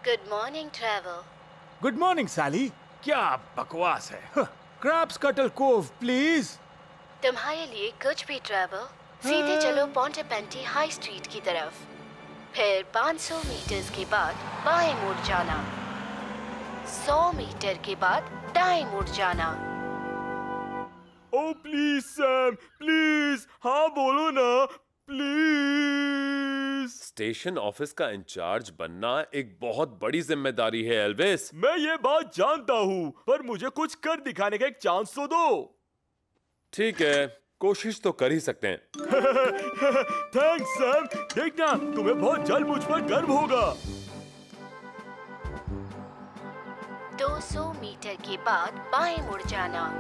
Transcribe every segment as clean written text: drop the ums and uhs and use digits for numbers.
Good morning travel. Good morning Sally. क्या बकवास है। क्रैब्स कटल कोव प्लीज। तुम्हारे लिए कुछ भी ट्रैवल। सीधे चलो पॉन्टेपेंटी हाई स्ट्रीट की तरफ, फिर 500 मीटर्स के बाद बाएं मुड़ जाना, 100 मीटर के बाद दाएं मुड़ जाना। ओ प्लीज सैम, प्लीज, हाँ बोलो ना, प्लीज। स्टेशन ऑफिस का इंचार्ज बनना एक बहुत बड़ी जिम्मेदारी है एल्विस। मैं ये बात जानता हूँ, पर मुझे कुछ कर दिखाने का एक चांस तो दो। ठीक है, कोशिश तो कर ही सकते हैं। Thanks Sam. देखना, तुम्हें बहुत जल्द मुझ पर गर्व होगा। 200 मीटर के बाद बाएं मुड़ जाना।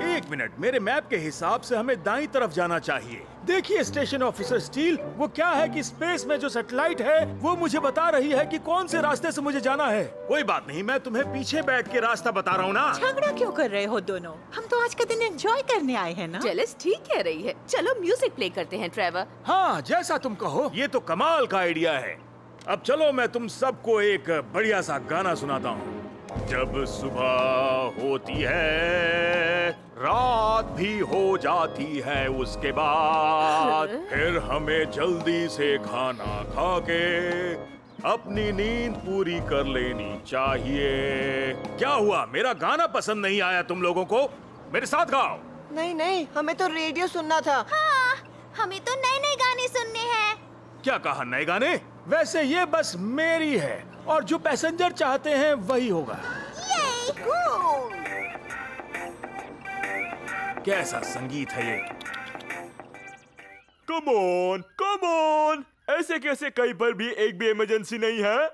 1 मिनट, मेरे मैप के हिसाब से हमें दाईं तरफ जाना चाहिए। देखिए स्टेशन ऑफिसर स्टील, वो क्या है कि स्पेस में जो सैटेलाइट है वो मुझे बता रही है कि कौन से रास्ते से मुझे जाना है। कोई बात नहीं, मैं तुम्हें पीछे बैठ के रास्ता बता रहा हूँ ना। झगड़ा क्यों कर रहे हो दोनों? हम तो आज का दिन एंजॉय करने आए हैं ना। जेलस ठीक कह रही है। चलो म्यूजिक प्ले करते हैं ट्रेवर। हाँ, जैसा तुम कहो। ये तो कमाल का आइडिया है। अब चलो मैं तुम सबको एक बढ़िया सा गाना सुनाता हूँ। जब सुबह होती है, रात भी हो जाती है, उसके बाद फिर हमें जल्दी से खाना खा के अपनी नींद पूरी कर लेनी चाहिए। क्या हुआ, मेरा गाना पसंद नहीं आया तुम लोगों को? मेरे साथ गाओ। नहीं नहीं, हमें तो रेडियो सुनना था। हाँ, हमें तो नए नए गाने सुनने हैं। क्या कहा, नए गाने? वैसे ये बस मेरी है और जो पैसेंजर चाहते हैं वही होगा। कैसा संगीत है ये। Come on, come on. ऐसे कैसे कहीं पर भी एक भी इमरजेंसी नहीं है?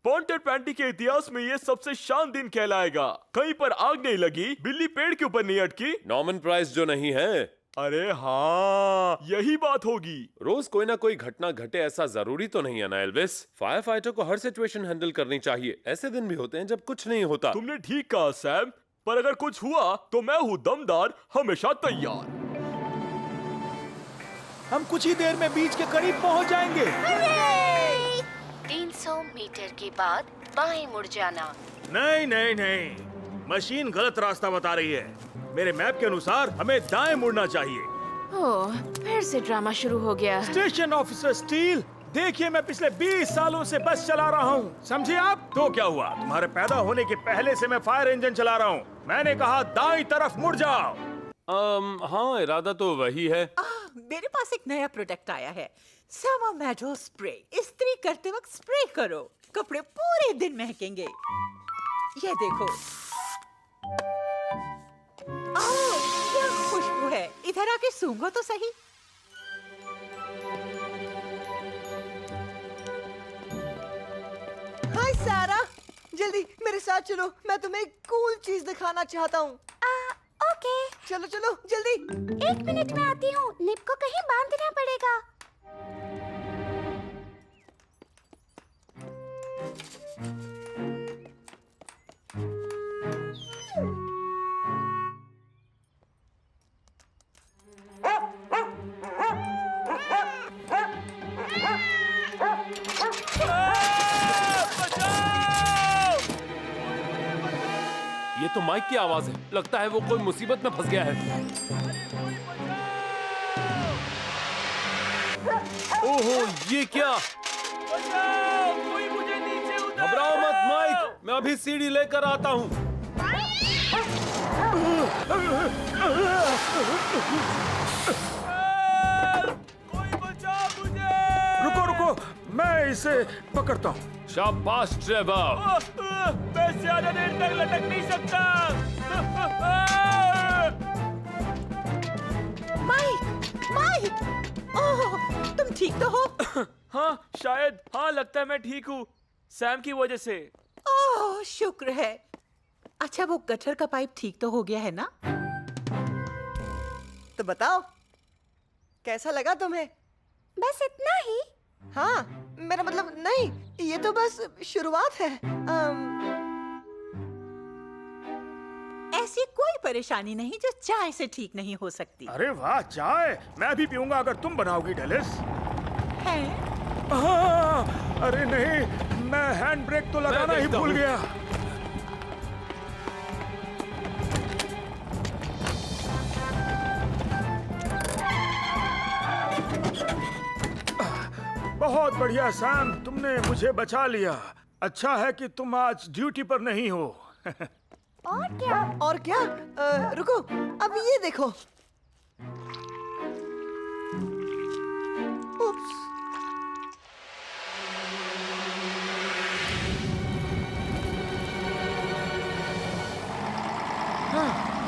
पॉन्टेपेंटी के इतिहास में ये सबसे शान दिन कहलाएगा। कहीं पर आग नहीं लगी, बिल्ली पेड़ के ऊपर नहीं अटकी, नॉर्मन प्राइस जो नहीं है। अरे हाँ, यही बात होगी। रोज कोई ना कोई घटना घटे ऐसा जरूरी तो नहीं है ना एल्विस। फायर फाइटर को हर सिचुएशन हैंडल करनी चाहिए। ऐसे दिन भी होते हैं जब कुछ नहीं होता। तुमने ठीक कहा सैम, पर अगर कुछ हुआ तो मैं हूँ दमदार, हमेशा तैयार। हम कुछ ही देर में बीच के करीब पहुंच जाएंगे। 300 मीटर के बाद बाएं मुड़ जाना। नहीं नहीं नहीं, मशीन गलत रास्ता बता रही है। मेरे मैप के अनुसार हमें दाएं मुड़ना चाहिए। ओह, फिर से ड्रामा शुरू हो गया। स्टेशन ऑफिसर स्टील, देखिए मैं पिछले 20 सालों से बस चला रहा हूँ, समझे आप? तो क्या हुआ, तुम्हारे पैदा होने के पहले से मैं फायर इंजन चला रहा हूँ। मैंने कहा दाईं तरफ मुड़ जाओ। हाँ, इरादा तो वही है। मेरे पास एक नया प्रोडक्ट आया है, समर मैडो स्प्रे। इस्त्री करते वक्त स्प्रे करो, कपड़े पूरे दिन महकेंगे। ये देखो। ओह, क्या खुशबू है। इधर आके सूंघो तो सही। हाय सारा, जल्दी मेरे साथ चलो, मैं तुम्हें एक कूल चीज दिखाना चाहता हूँ। ओके। चलो चलो जल्दी। 1 मिनट में आती हूँ। लिप को कहीं बांधना पड़ेगा। ये तो माइक की आवाज है। लगता है वो कोई मुसीबत में फंस गया है। ओहो, ये क्या? कोई मुझे नीचे उतारो। घबराओ मत माइक, मैं अभी सीढ़ी लेकर आता हूँ। कोई बचाओ मुझे। रुको रुको, मैं इसे पकड़ता हूँ। शाबाश ट्रेवर। मैं ज्यादा देर तक लटक नहीं सकता। माइक, माइक, ओह, तुम ठीक तो हो? हाँ शायद, हाँ लगता है मैं ठीक हूँ, सैम की वजह से। ओह, शुक्र है। अच्छा, वो गटर का पाइप ठीक तो हो गया है ना? तो बताओ, कैसा लगा तुम्हें? बस इतना ही? हाँ, मेरा मतलब नहीं, ये तो बस शुरुआत है। ऐसी कोई परेशानी नहीं जो चाय से ठीक नहीं हो सकती अरे वाह, चाय मैं भी पीऊंगा अगर तुम बनाओगी डेलिस। है। अरे नहीं, मैं हैंड ब्रेक तो लगाना ही देखता भूल हूँ। गया। बहुत बढ़िया सैम, तुमने मुझे बचा लिया। अच्छा है कि तुम आज ड्यूटी पर नहीं हो। और क्या? रुको, अब ये देखो। उप्स।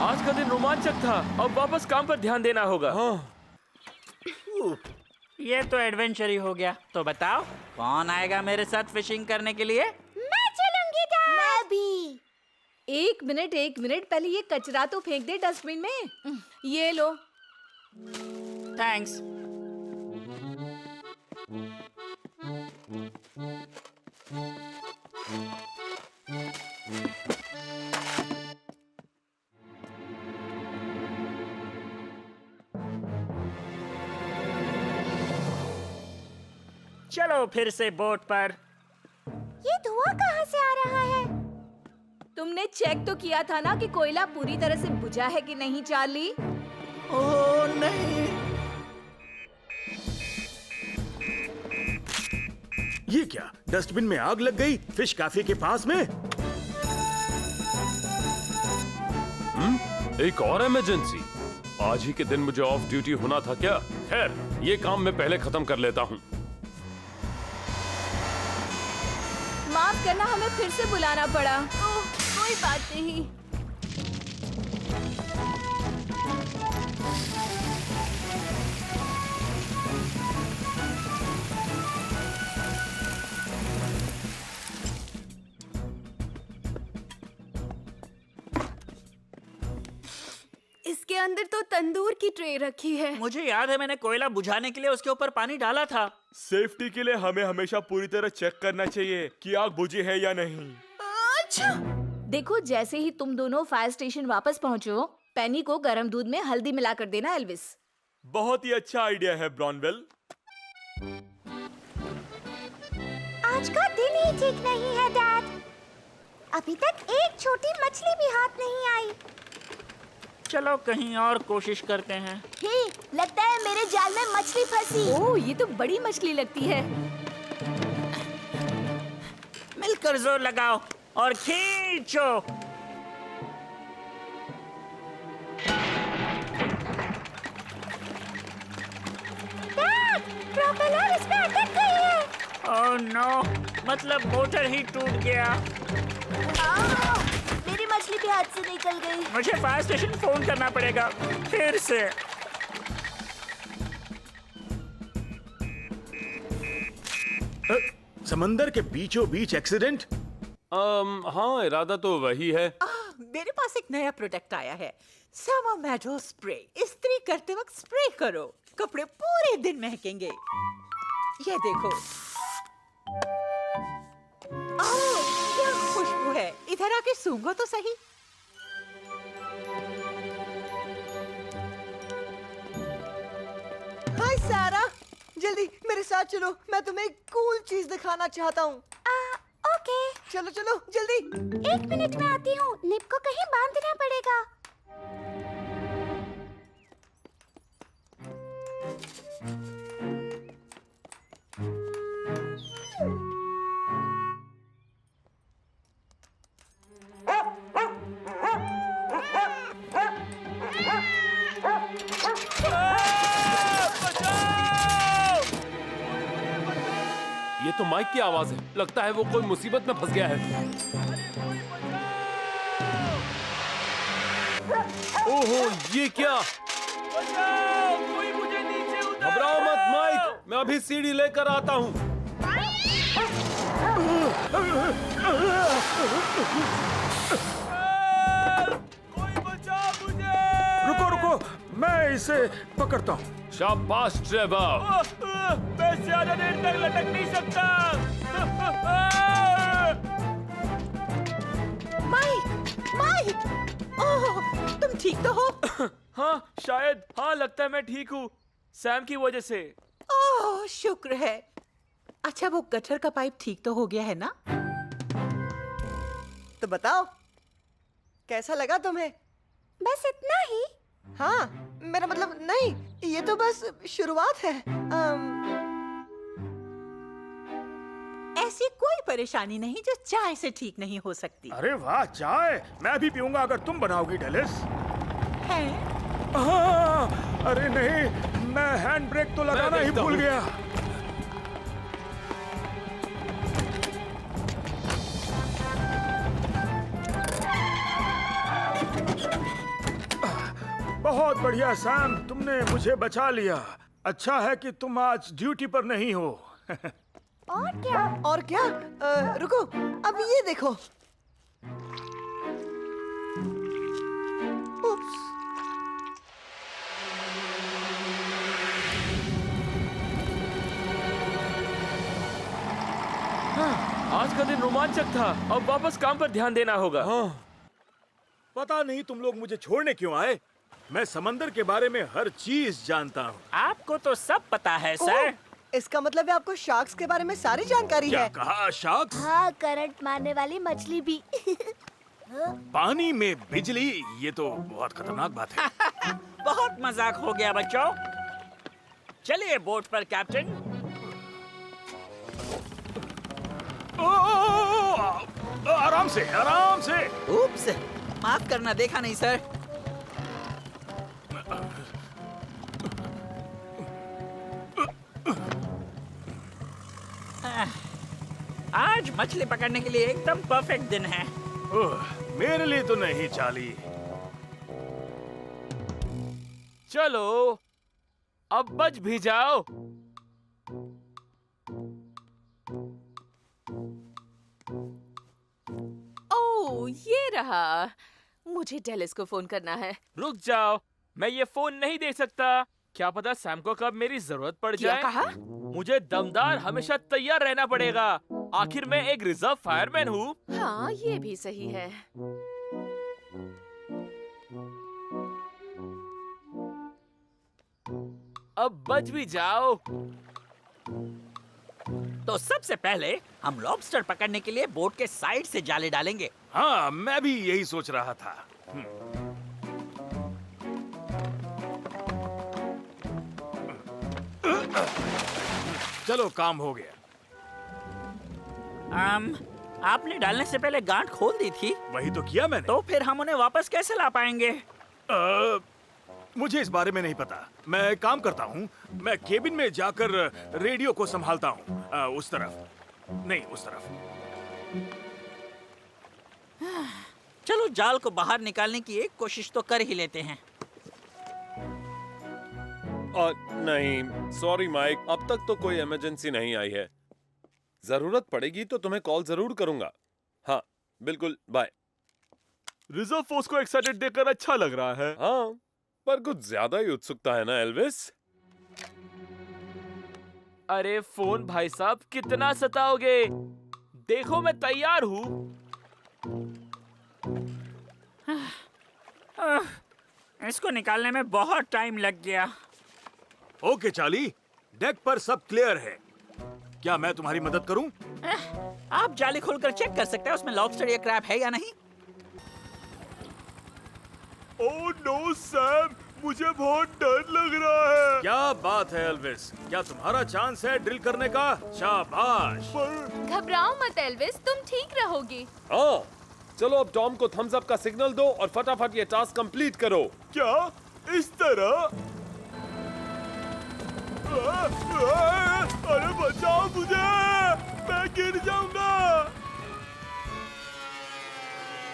आज का दिन रोमांचक था। अब वापस काम पर ध्यान देना होगा। ये तो एडवेंचर ही हो गया। तो बताओ कौन आएगा मेरे साथ फिशिंग करने के लिए? मैं चलूंगी डैड। मैं भी। एक मिनट, पहले ये कचरा तो फेंक दे डस्टबिन में। ये लो। थैंक्स। चलो फिर से बोट पर। ये धुआं कहाँ से आ रहा है? तुमने चेक तो किया था ना कि कोयला पूरी तरह से बुझा है कि नहीं, चार्ली? ओह नहीं। ये क्या, डस्टबिन में आग लग गई फिश कैफे के पास में? एक और इमरजेंसी। आज ही के दिन मुझे ऑफ ड्यूटी होना था क्या? खैर, ये काम मैं पहले खत्म कर लेता हूँ। माफ करना, हमें फिर से बुलाना पड़ा। ओह, कोई बात नहीं। इसके अंदर तो तंदूर की ट्रे रखी है। मुझे याद है मैंने कोयला बुझाने के लिए उसके ऊपर पानी डाला था। सेफ्टी के लिए हमें हमेशा पूरी तरह चेक करना चाहिए कि आग बुझी है या नहीं। अच्छा। देखो, जैसे ही तुम दोनों फायर स्टेशन वापस पहुंचो, पेनी को गर्म दूध में हल्दी मिलाकर देना, एल्विस। बहुत ही अच्छा आइडिया है ब्रॉनवेल। आज का दिन ही ठीक नहीं है डैड। अभी तक एक छोटी मछली भी हाथ नहीं आई। चलो कहीं और कोशिश करते हैं। हे, लगता है मेरे जाल में मछली फंसी। ओह, ये तो बड़ी मछली लगती है। मिलकर जोर लगाओ और खींचो। डैड, प्रोपेलर इस पे अटक गई है। ओह नो, मतलब मोटर ही टूट गया। मेरी मछली भी हाथ से निकल गई। मुझे फायर स्टेशन फोन करना पड़ेगा फिर से। समंदर के बीचों बीच एक्सीडेंट? हाँ, इरादा तो वही है। मेरे पास एक नया प्रोडक्ट आया है, समर मैडो स्प्रे। इस्त्री करते वक्त स्प्रे करो, कपड़े पूरे दिन महकेंगे। ये देखो। ओह, क्या खुशबू है। इधर आके सूंघो तो सही। हाय सारा, जल्दी मेरे साथ चलो, मैं तुम्हें एक कूल चीज दिखाना चाहता हूँ। ओके। चलो चलो जल्दी। 1 मिनट में आती हूँ। निप को कहीं बांधना पड़ेगा। ये तो माइक की आवाज है। लगता है वो कोई मुसीबत में फंस गया है। ओहो, ये क्या? कोई मुझे नीचे उतारो। घबराओ मत माइक, मैं अभी सीढ़ी लेकर आता हूँ। कोई बचाओ मुझे। रुको रुको, मैं इसे पकड़ता हूँ। शाबाश ट्रेवर। मैं ज्यादा देर तक लटक नहीं सकता। माइक, ओह, तुम ठीक तो हो? हाँ शायद। हाँ लगता है मैं ठीक हूँ, सैम की वजह से। ओह, शुक्र है। अच्छा, वो गटर का पाइप ठीक तो हो गया है ना? तो बताओ कैसा लगा तुम्हें? बस इतना ही? हाँ, मेरा मतलब नहीं, ये तो बस शुरुआत है। ऐसी कोई परेशानी नहीं जो चाय से ठीक नहीं हो सकती अरे वाह, चाय मैं भी पीऊंगा अगर तुम बनाओगी डेलिस। है। अरे नहीं, मैं हैंड ब्रेक तो लगाना ही भूल गया। बहुत बढ़िया सैम, तुमने मुझे बचा लिया। अच्छा है कि तुम आज ड्यूटी पर नहीं हो। और क्या? और क्या? रुको, अब ये देखो। उप्स। आज का दिन रोमांचक था। अब वापस काम पर ध्यान देना होगा। पता नहीं तुम लोग मुझे छोड़ने क्यों आए। मैं समंदर के बारे में हर चीज जानता हूँ। आपको तो सब पता है सर। ओह, इसका मतलब है आपको शार्क्स के बारे में सारी जानकारी क्या है। कहा? शार्क्स? हाँ, करंट मारने वाली मछली भी। पानी में बिजली, ये तो बहुत खतरनाक बात है। बहुत मजाक हो गया बच्चों। चलिए बोट पर कैप्टन। आराम से, आराम से। उप्स, माफ करना, देखा नहीं सर। आज मछली पकड़ने के लिए एकदम परफेक्ट दिन है। मेरे लिए तो नहीं चाली। चलो अब बच भी जाओ। ओह, ये रहा। मुझे डेलिस को फोन करना है। रुक जाओ, मैं ये फोन नहीं दे सकता। क्या पता सैम को कब मेरी जरूरत पड़ क्या जाए। कहा? मुझे दमदार हमेशा तैयार रहना पड़ेगा। आखिर मैं एक रिजर्व फायरमैन हूँ। हाँ, ये भी सही है। अब बच भी जाओ। तो सबसे पहले हम लॉबस्टर पकड़ने के लिए बोट के साइड से जाले डालेंगे। हाँ, मैं भी यही सोच रहा था। चलो, काम हो गया। आपने डालने से पहले गांठ खोल दी थी। वही तो किया मैंने। तो फिर हम उन्हें वापस कैसे ला पाएंगे? मुझे इस बारे में नहीं पता। मैं काम करता हूँ। मैं केबिन में जाकर रेडियो को संभालता हूँ। उस तरफ नहीं, उस तरफ। चलो जाल को बाहर निकालने की एक कोशिश तो कर ही लेते हैं। नहीं, सॉरी माइक, अब तक तो कोई इमरजेंसी नहीं आई है। जरूरत पड़ेगी तो तुम्हें कॉल जरूर करूंगा। हाँ, बिल्कुल, बाय। रिजर्व फोर्स को एक्साइटेड देखकर अच्छा लग रहा है। हाँ, पर कुछ ज्यादा ही उत्सुकता है ना एल्विस। अरे फोन भाई साहब, कितना सताओगे? देखो मैं तैयार हूँ। इसको निकालने में बहुत टाइम लग गया। ओके चार्ली, डेक पर सब क्लियर है। क्या मैं तुम्हारी मदद करूं? आप जाली खोलकर चेक कर सकते हैं उसमें लॉबस्टर या क्रैब है या नहीं। ओह नो सैम, मुझे बहुत डर लग रहा है। क्या बात है एल्विस, क्या तुम्हारा चांस है ड्रिल करने का? शाबाश। घबराओ मत एल्विस, तुम ठीक रहोगे। हाँ, चलो अब टॉम को थम्स अप का सिग्नल दो और फटाफट ये टास्क कंप्लीट करो। क्या इस तरह? अरे बचाओ मुझे, मैं गिर जाऊंगा।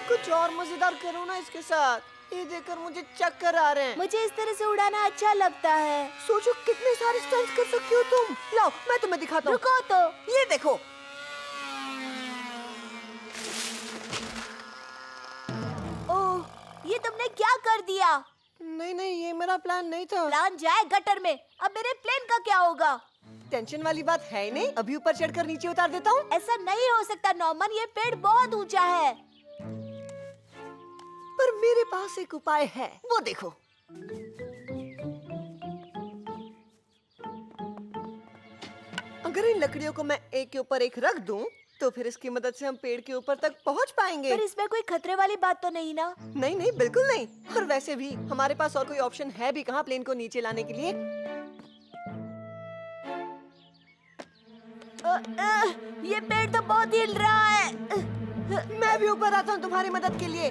कुछ और मजेदार करो ना इसके साथ। ये देखकर मुझे चक्कर आ रहे हैं। मुझे इस तरह से उड़ाना अच्छा लगता है। सोचो कितने सारे स्टंट्स कर सकती हो तुम। लाओ, मैं तुम्हें दिखाता हूँ। रुको तो। ये देखो। ओह, ये तुमने क्या कर दिया? नहीं नहीं, ये मेरा प्लान नहीं था। प्लान जाए गटर में। अब मेरे प्लेन का क्या होगा? टेंशन वाली बात है ही नहीं। अभी ऊपर चढ़कर नीचे उतार देता हूँ। ऐसा नहीं हो सकता नॉर्मन, ये पेड़ बहुत ऊंचा है। पर मेरे पास एक उपाय है, वो देखो। अगर इन लकड़ियों को मैं एक के ऊपर एक रख दूं, तो फिर इसकी मदद से हम पेड़ के ऊपर तक पहुंच पाएंगे। पर इसमें कोई खतरे वाली बात तो नहीं ना? नहीं नहीं, बिल्कुल नहीं। और वैसे भी हमारे पास और कोई ऑप्शन है भी कहाँ प्लेन को नीचे लाने के लिए। ये पेड़ तो बहुत हिल रहा है। मैं भी ऊपर आता हूँ तुम्हारी मदद के लिए।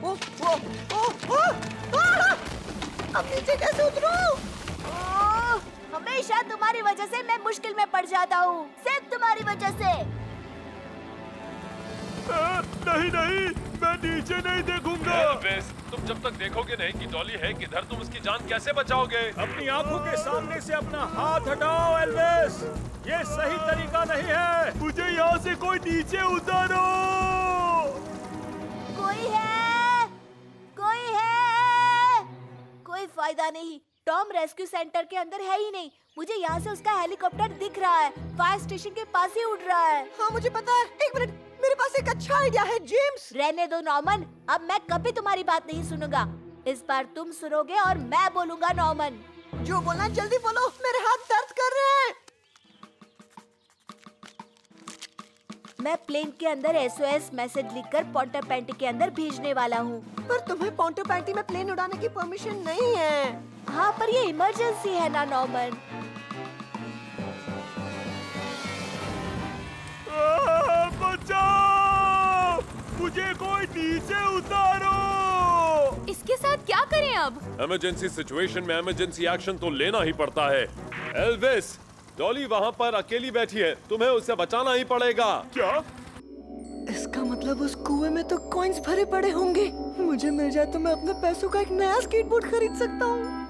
ओह ओह ओह ओह! अब नीचे कैसे उतरूं? हमेशा तुम्हारी वजह से मैं मुश्किल में पड़ जाता हूँ, सिर्फ तुम्हारी वजह से। नहीं नहीं, मैं नीचे नहीं देखूंगा। एल्विस, तुम जब तक देखोगे नहीं कि डॉली है किधर, तुम उसकी जान कैसे बचाओगे? अपनी आंखों के सामने से अपना हाथ हटाओ एल्विस, ये सही तरीका नहीं है। मुझे यहाँ से कोई नीचे उतारो। कोई है? कोई है? कोई फायदा नहीं, टॉम रेस्क्यू सेंटर के अंदर है ही नहीं। मुझे यहाँ से उसका हेलीकॉप्टर दिख रहा है, फायर स्टेशन के पास ही उड़ रहा है। हाँ मुझे पता है। एक मिनट, मेरे पास एक अच्छा आइडिया है जेम्स। रहने दो नॉर्मन, अब मैं कभी तुम्हारी बात नहीं सुनूंगा। इस बार तुम सुनोगे और मैं बोलूंगा नॉर्मन। जो बोलना जल्दी बोलो, मेरे हाथ दर्द कर रहे हैं। मैं प्लेन के अंदर SOS मैसेज लिखकर पोंटापेंटी के अंदर भेजने वाला हूँ। पर तुम्हें पोंटापेंटी में प्लेन उड़ाने की परमिशन नहीं है। हाँ, पर ये इमरजेंसी है ना नॉर्मन। बचाओ! मुझे कोई नीचे उतारो। इसके साथ क्या करें अब? इमरजेंसी सिचुएशन में इमरजेंसी एक्शन तो लेना ही पड़ता है। एल्विस, डॉली वहाँ पर अकेली बैठी है, तुम्हें उसे बचाना ही पड़ेगा। क्या? इसका मतलब उस कुएं में तो कॉइन्स भरे पड़े होंगे। मुझे मिल जाए तो मैं अपने पैसों का एक नया स्केटबोर्ड खरीद सकता हूँ।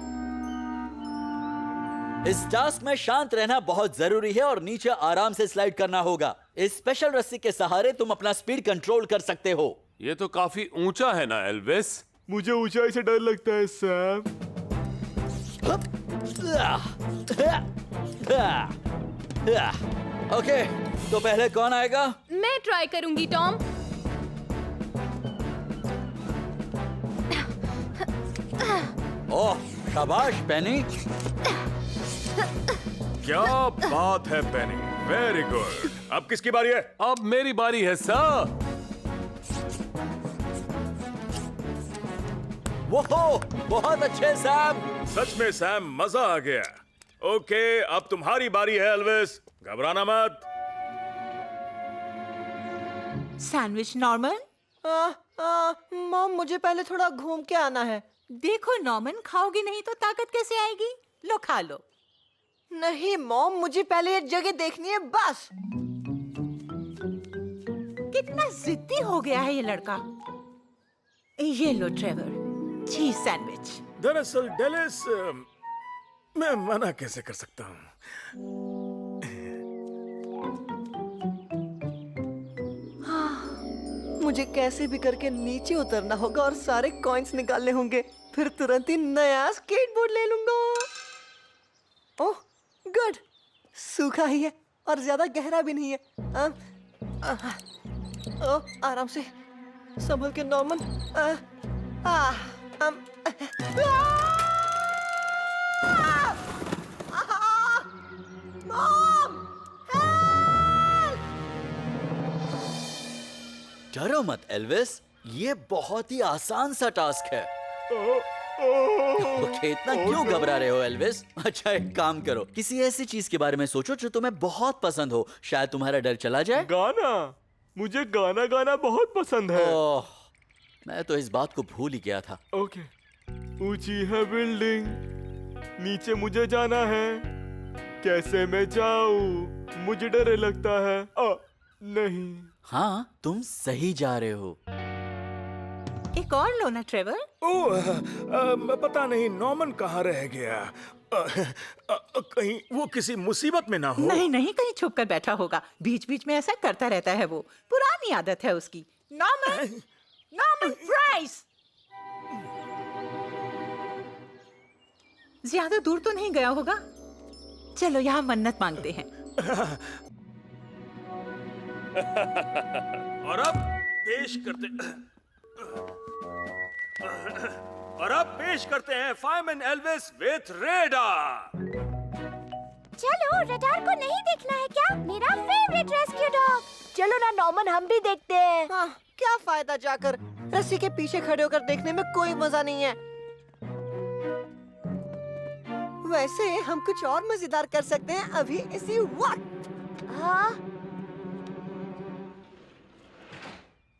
इस टास्क में शांत रहना बहुत जरूरी है और नीचे आराम से स्लाइड करना होगा। इस स्पेशल रस्सी के सहारे तुम अपना स्पीड कंट्रोल कर सकते हो। ये तो काफी ऊंचा है ना एल्विस? मुझे ऊंचाई से डर लगता है सैम। ओके, तो पहले कौन आएगा? मैं ट्राई करूंगी टॉम। ओह, शाबाश पेनी। क्या बात है पेनी, वेरी गुड। अब किसकी बारी है? अब मेरी बारी है सर। वो बहुत अच्छे सैम। सच में सैम, मजा आ गया। ओके, अब तुम्हारी बारी है एल्विस, घबराना मत। Sandwich Norman. मॉम, मुझे पहले थोड़ा घूम के आना है। देखो नॉर्मन, खाओगे नहीं तो ताकत कैसे आएगी? लो खा लो। नहीं मॉम, मुझे पहले ये जगह देखनी है बस। कितना जिद्दी हो गया है ये लड़का। ये लो ट्रेवर, चीज सैंडविच। दरअसल डेलिस, मैं मना कैसे कर सकता हूँ। मुझे कैसे भी करके नीचे उतरना होगा और सारे कॉइन्स निकालने होंगे, फिर तुरंत ही नया स्केटबोर्ड ले लूंगा। ओह गुड, सूखा ही है और ज्यादा गहरा भी नहीं है। आराम से संभल के नॉर्मन। डरो मत एल्विस, ये बहुत ही आसान सा टास्क है। ओके, इतना क्यों घबरा रहे हो एल्विस? अच्छा, एक काम करो, किसी ऐसी चीज के बारे में सोचो जो तुम्हें बहुत पसंद हो, शायद तुम्हारा डर चला जाए। गाना? मुझे गाना गाना बहुत पसंद है। ओह, मैं तो इस बात को भूल ही गया था। ओके, ऊंची है बिल्डिंग, नीचे मुझे जाना है, कैसे मैं जाऊं? मुझे डर लगता है। नहीं। हाँ, तुम सही जा रहे हो। एक और लो ना ट्रेवर। ओह, पता नहीं नॉर्मन कहाँ रह गया। कहीं वो किसी मुसीबत में ना हो। नहीं नहीं, कहीं छुप कर बैठा होगा। बीच बीच में ऐसा करता रहता है, वो पुरानी आदत है उसकी। Norman, Norman price. ज्यादा दूर तो नहीं गया होगा। चलो यहाँ मन्नत मांगते हैं। और अब पेश करते हैं फायरमैन एल्विस विथ रेडार। चलो, रडार को नहीं देखना है क्या? मेरा फेवरेट रेस्क्यू डॉग। चलो ना नॉर्मन, हम भी देखते हैं। हाँ, क्या फायदा जाकर रस्सी के पीछे खड़े होकर देखने में कोई मजा नहीं है। वैसे हम कुछ और मजेदार कर सकते हैं अभी इसी वक्त। हाँ,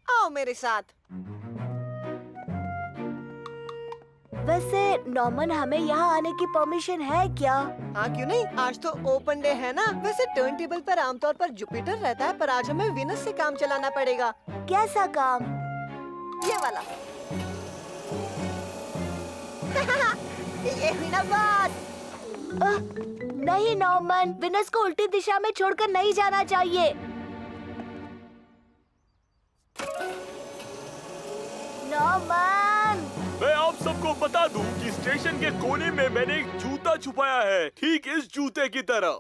आओ मेरे साथ। वैसे नॉर्मन, हमें यहाँ आने की परमिशन है क्या? हाँ, क्यों नहीं? आज तो ओपन डे है ना। वैसे टर्न टेबल पर आमतौर पर जुपिटर रहता है, पर आज हमें विनस से काम चलाना पड़ेगा। कैसा काम? ये वाला। ये हुई ना बात। नहीं नॉर्मन, विनस को उल्टी दिशा में छोड़कर नहीं जाना चाहिए। नॉर्मन, मैं आप सबको बता दूं कि स्टेशन के कोने में मैंने एक जूता छुपाया है, ठीक इस जूते की तरह।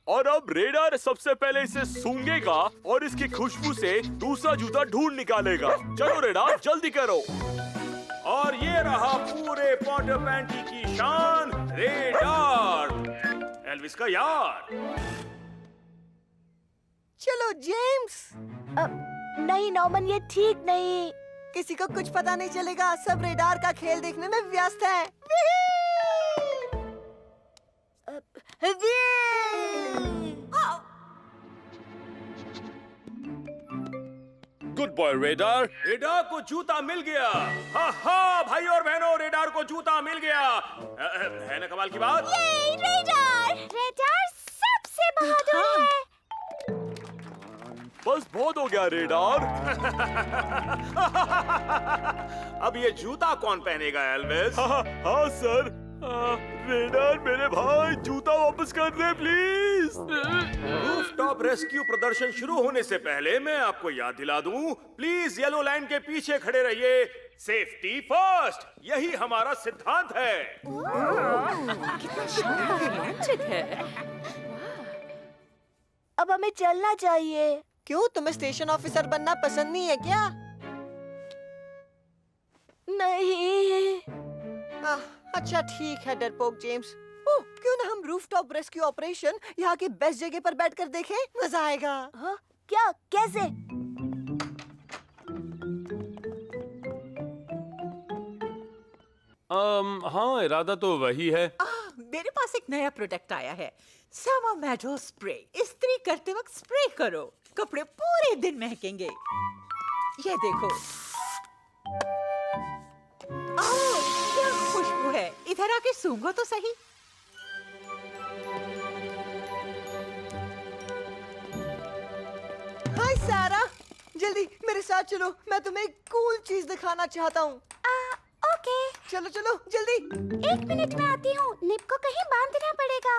और अब रेडार सबसे पहले इसे सूंघेगा और इसकी खुशबू से दूसरा जूता ढूंढ निकालेगा। चलो रेडार, जल्दी करो। और ये रहा पूरे पॉन्टेपेंटी की शान, रेडार, एल्विस का यार। चलो जेम्स। नहीं नॉर्मन, ये ठीक नहीं। किसी को कुछ पता नहीं चलेगा, सब रेडार का खेल देखने में व्यस्त है। Good boy radar. रेडार को जूता मिल गया। हा हा भाई और बहनों, रेडार को जूता मिल गया। है ना कमाल की बात? ये रेडार! रेडार सबसे बहादुर है। बस बहुत हो गया रेडार। अब ये जूता कौन पहनेगा एल्विस? हाँ सर। रेडार मेरे भाई, जूता वापस कर दे प्लीज। रूफटॉप रेस्क्यू प्रदर्शन शुरू होने से पहले मैं आपको याद दिला दूं, प्लीज येलो लाइन के पीछे खड़े रहिए। सेफ्टी फर्स्ट, यही हमारा सिद्धांत है। रोमांचक है। अब हमें चलना चाहिए। क्यों, तुम्हें स्टेशन ऑफिसर बनना पसंद नहीं है क्या? नहीं। अच्छा ठीक है डरपोक जेम्स। ओह, क्यों ना हम रूफटॉप रेस्क्यू ऑपरेशन यहाँ की बेस्ट जगह पर बैठकर देखें? मजा आएगा। हाँ? क्या? कैसे? हाँ, इरादा तो वही है। मेरे पास एक नया प्रोडक्ट आया है, समर मैडो स्प्रे। इस्त्री करते वक्त स्प्रे करो, कपड़े पूरे दिन महकेंगे। ये देखो। ओह, क्या खुशबू है। इधर आके सूंघो तो सही। हाय सारा, जल्दी मेरे साथ चलो, मैं तुम्हें एक कूल चीज दिखाना चाहता हूँ। ओके। चलो चलो जल्दी। 1 मिनट में आती हूँ। निप को कहीं बांधना पड़ेगा।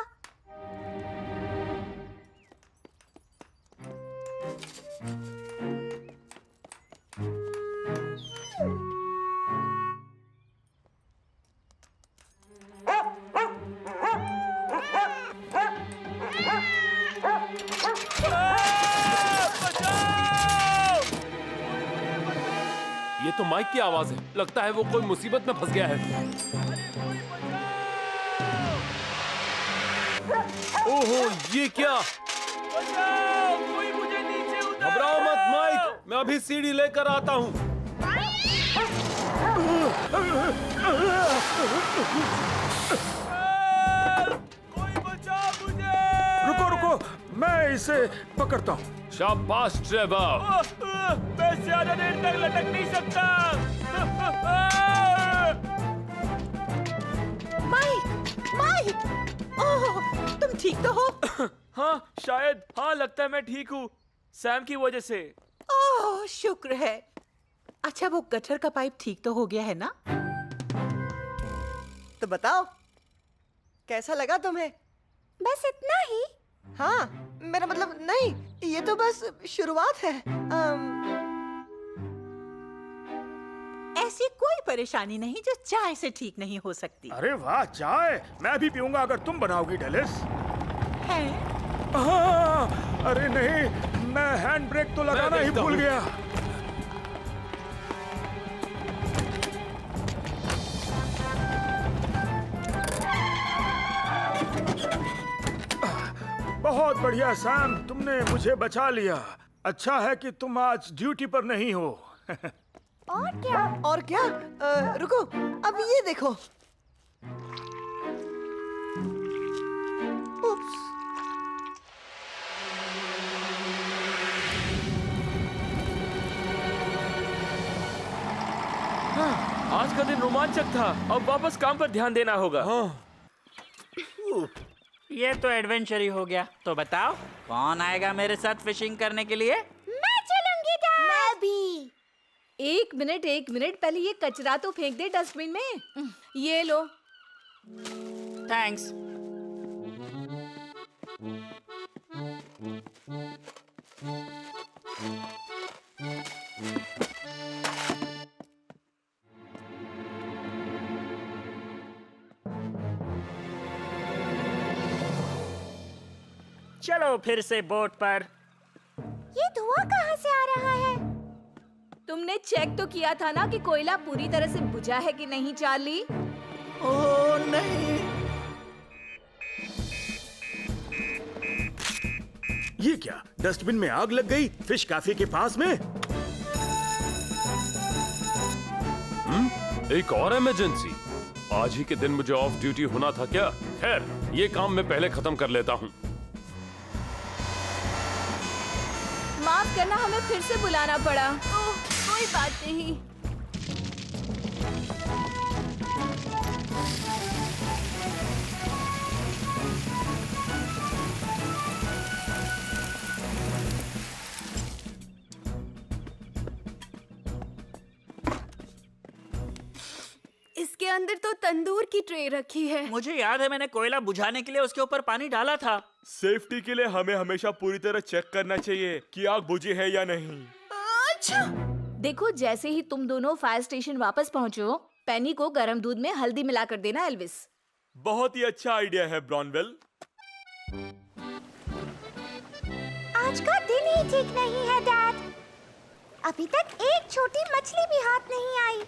ये तो माइक की आवाज है, लगता है वो कोई मुसीबत में फंस गया है। ओहो, ये क्या? कोई मुझे नीचे उतारो। घबराओ मत माइक, मैं अभी सीढ़ी लेकर आता हूँ। कोई बचाओ मुझे। रुको रुको, मैं इसे पकड़ता हूँ। शाबाश ट्रेवर। मैं ज्यादा देर तक लटक नहीं सकता। माइक, ओह, तुम ठीक तो हो? हाँ शायद, हाँ लगता है मैं ठीक हूँ, सैम की वजह से। ओह, शुक्र है। अच्छा, वो गटर का पाइप ठीक तो हो गया है ना? तो बताओ, कैसा लगा तुम्हें? बस इतना ही? हाँ, मेरा मतलब नहीं, ये तो बस शुरुआत है। ऐसी कोई परेशानी नहीं जो चाय से ठीक नहीं हो सकती अरे वाह, चाय मैं भी पीऊंगा अगर तुम बनाओगी डेलिस। है। अरे नहीं, मैं हैंड ब्रेक तो लगाना ही भूल गया। बहुत बढ़िया सैम, तुमने मुझे बचा लिया। अच्छा है कि तुम आज ड्यूटी पर नहीं हो। और क्या? और क्या? रुको, अब ये देखो। उप्स। आज का दिन रोमांचक था। अब वापस काम पर ध्यान देना होगा। ये तो एडवेंचर ही हो गया। तो बताओ कौन आएगा मेरे साथ फिशिंग करने के लिए? मैं चलूंगी डैड। मैं भी। एक मिनट, पहले ये कचरा तो फेंक दे डस्टबिन में। ये लो। थैंक्स। चलो फिर से बोट पर। ये धुआं कहाँ से आ रहा है? तुमने चेक तो किया था ना कि कोयला पूरी तरह से बुझा है कि नहीं, चार्ली? ओह नहीं। ये क्या, डस्टबिन में आग लग गई फिश कैफे के पास में? एक और इमरजेंसी। आज ही के दिन मुझे ऑफ ड्यूटी होना था क्या? खैर, ये काम मैं पहले खत्म कर लेता हूँ। माफ करना, हमें फिर से बुलाना पड़ा। ओह, कोई बात नहीं। इसके अंदर तो तंदूर की ट्रे रखी है। मुझे याद है मैंने कोयला बुझाने के लिए उसके ऊपर पानी डाला था। सेफ्टी के लिए हमें हमेशा पूरी तरह चेक करना चाहिए कि आग बुझी है या नहीं। अच्छा। देखो, जैसे ही तुम दोनों फायर स्टेशन वापस पहुंचो, पेनी को गर्म दूध में हल्दी मिलाकर देना, एल्विस। बहुत ही अच्छा आइडिया है ब्रॉनवेल। आज का दिन ही ठीक नहीं है डैड। अभी तक एक छोटी मछली भी हाथ नहीं आई।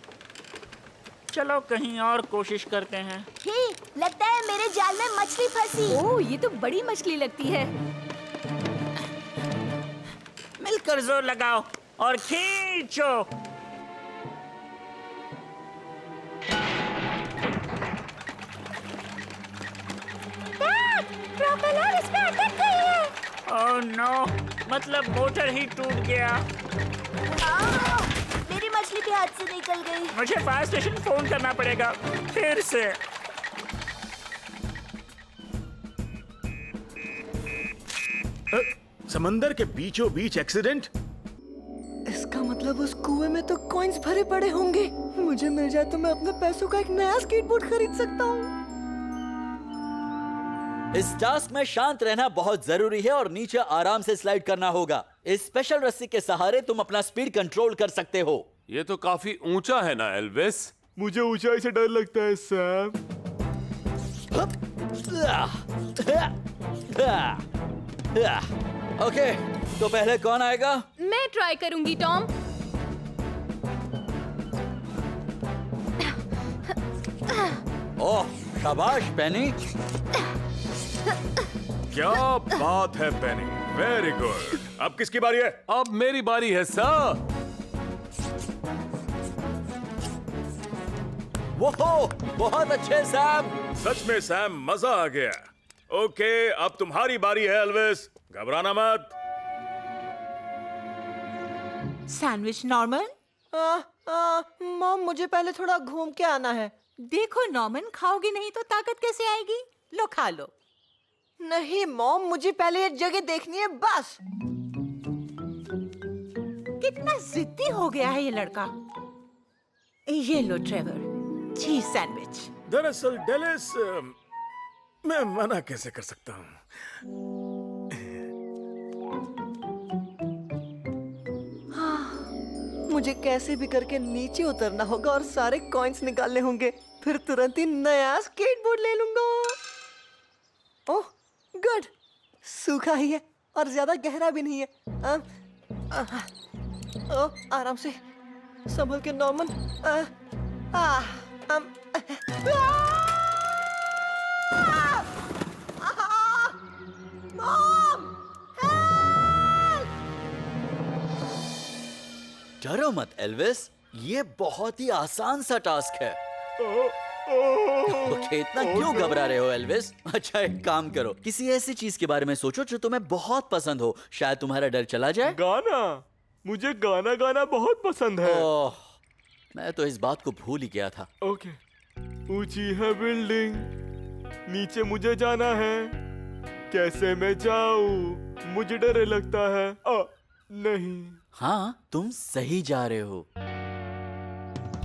चलो कहीं और कोशिश करते हैं। ही, लगता है मेरे जाल में मछली फंसी। ओह, ये तो बड़ी मछली लगती है। मिलकर जोर लगाओ और खींचो। डैड, प्रोपेलर इस पे अटक गई है। ओह नो, मतलब मोटर ही टूट गया। मेरी मछली भी हाथ से निकल गई। मुझे फायर स्टेशन फोन करना पड़ेगा फिर से। समंदर के बीचों बीच एक्सीडेंट? इसका मतलब उस कुएं में तो कॉइन्स भरे पड़े होंगे। मुझे मिल जाए तो मैं अपने पैसों का एक नया स्केटबोर्ड खरीद सकता हूँ। इस टास्क में शांत रहना बहुत जरूरी है और नीचे आराम से स्लाइड करना होगा। इस स्पेशल रस्सी के सहारे तुम अपना स्पीड कंट्रोल कर सकते हो। ये तो काफी ऊंचा है ना एल्विस? मुझे ऊंचाई से डर लगता है सैम। ओके, तो पहले कौन आएगा? मैं ट्राई करूंगी, टॉम। ओह, शाबाश पेनी। क्या बात है पेनी, वेरी गुड। अब किसकी बारी है? अब मेरी बारी है सर। वो बहुत अच्छे सैम। सच में सैम, मजा आ गया। ओके, अब तुम्हारी बारी है एल्विस, घबराना मत। Sandwich Norman? मॉम, मुझे पहले थोड़ा घूम के आना है। देखो नॉर्मन, खाओगे नहीं तो ताकत कैसे आएगी? लो खा लो। नहीं मॉम, मुझे पहले ये जगह देखनी है बस। कितना जिद्दी हो गया है ये लड़का। ये लो ट्रेवर, चीज सैंडविच। दरअसल डेलिस, मैं मना कैसे कर सकता हूँ? मुझे कैसे भी करके नीचे उतरना होगा और सारे कॉइन्स निकालने होंगे। फिर तुरंत ही नया स्केटबोर्ड ले लूंगा। ओह गुड, सूखा ही है और ज्यादा गहरा भी नहीं है। आराम से संभल के नॉर्मन। डरो मत एल्विस, ये बहुत ही आसान सा टास्क है। ओके, इतना क्यों घबरा रहे हो एल्विस? अच्छा एक काम करो, किसी ऐसी चीज के बारे में सोचो जो तुम्हें बहुत पसंद हो, शायद तुम्हारा डर चला जाए। गाना, मुझे गाना गाना बहुत पसंद है। ओह, मैं तो इस बात को भूल ही गया था। ओके, ऊंची है बिल्डिंग, नीचे मुझे जाना है, कैसे मैं जाऊं? मुझे डर लगता है। नहीं। हाँ, तुम सही जा रहे हो।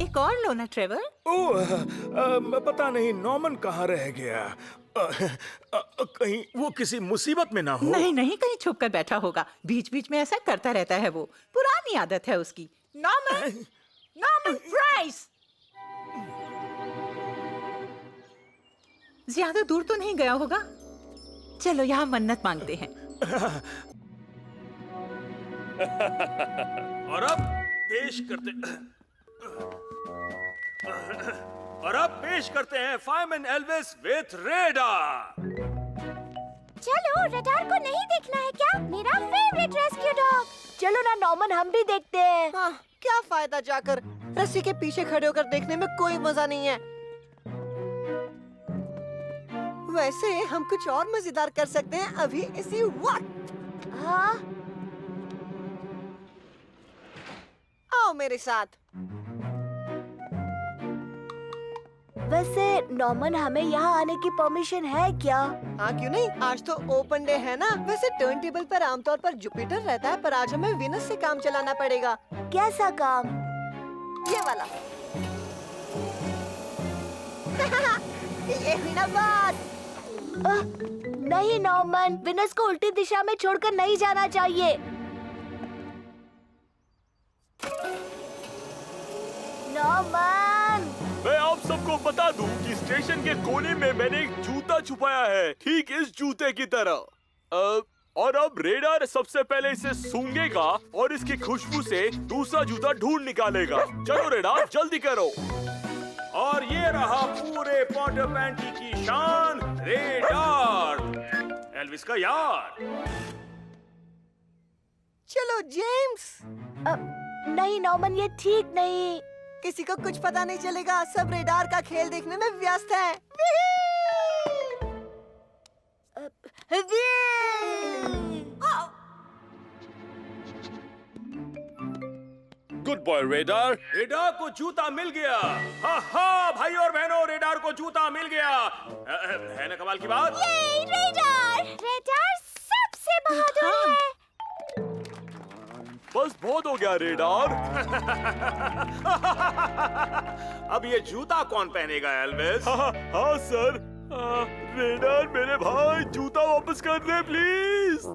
एक और लो ना ट्रेवर। ओह, पता नहीं नॉर्मन कहाँ रह गया। कहीं वो किसी मुसीबत में ना हो। नहीं नहीं, कहीं छुप कर बैठा होगा। बीच बीच में ऐसा करता रहता है वो, पुरानी आदत है उसकी। Norman, Norman price. ज्यादा दूर तो नहीं गया होगा। चलो यहाँ मन्नत मांगते हैं। और अब पेश करते हैं फायरमैन एल्विस विथ रेडार। चलो, रडार को नहीं देखना है क्या? मेरा फेवरेट रेस्क्यू डॉग। चलो ना नॉर्मन, हम भी देखते हैं। हाँ, क्या फायदा जाकर रस्सी के पीछे खड़े होकर देखने में कोई मजा नहीं है। वैसे हम कुछ और मजेदार कर सकते हैं अभी इसी वक्त। हाँ, आओ मेरे साथ। वैसे नॉर्मन, हमें यहाँ आने की परमिशन है क्या? हाँ क्यों नहीं, आज तो ओपन डे है ना। वैसे टर्न टेबल पर आमतौर पर जुपिटर रहता है, पर आज हमें विनस से काम चलाना पड़ेगा। कैसा काम? ये वाला। ये हुई ना बात। नहीं नॉर्मन, विनस को उल्टी दिशा में छोड़कर नहीं जाना चाहिए। नॉर्मन, मैं आप सबको बता दूं कि स्टेशन के कोने में मैंने एक जूता छुपाया है, ठीक इस जूते की तरह। और अब रेडार सबसे पहले इसे सूंघेगा और इसकी खुशबू से दूसरा जूता ढूंढ निकालेगा। चलो रेडार, जल्दी करो। और ये रहा पूरे पॉन्टेपेंटी की शान, रेडार, एल्विस का यार। चलो जेम्स। नहीं नॉर्मन, ये ठीक नहीं। किसी को कुछ पता नहीं चलेगा, सब रेडार का खेल देखने में व्यस्त है। Good boy radar. रेडार को जूता मिल गया। हा हा भाई और बहनों, रेडार को जूता मिल गया। है ना कमाल की बात? ये रेडार, रेडार सबसे बहादुर है। बस बहुत हो गया रेडार। अब ये जूता कौन पहनेगा एल्विस? हाँ सर। रेडार मेरे भाई, जूता वापस कर दे प्लीज।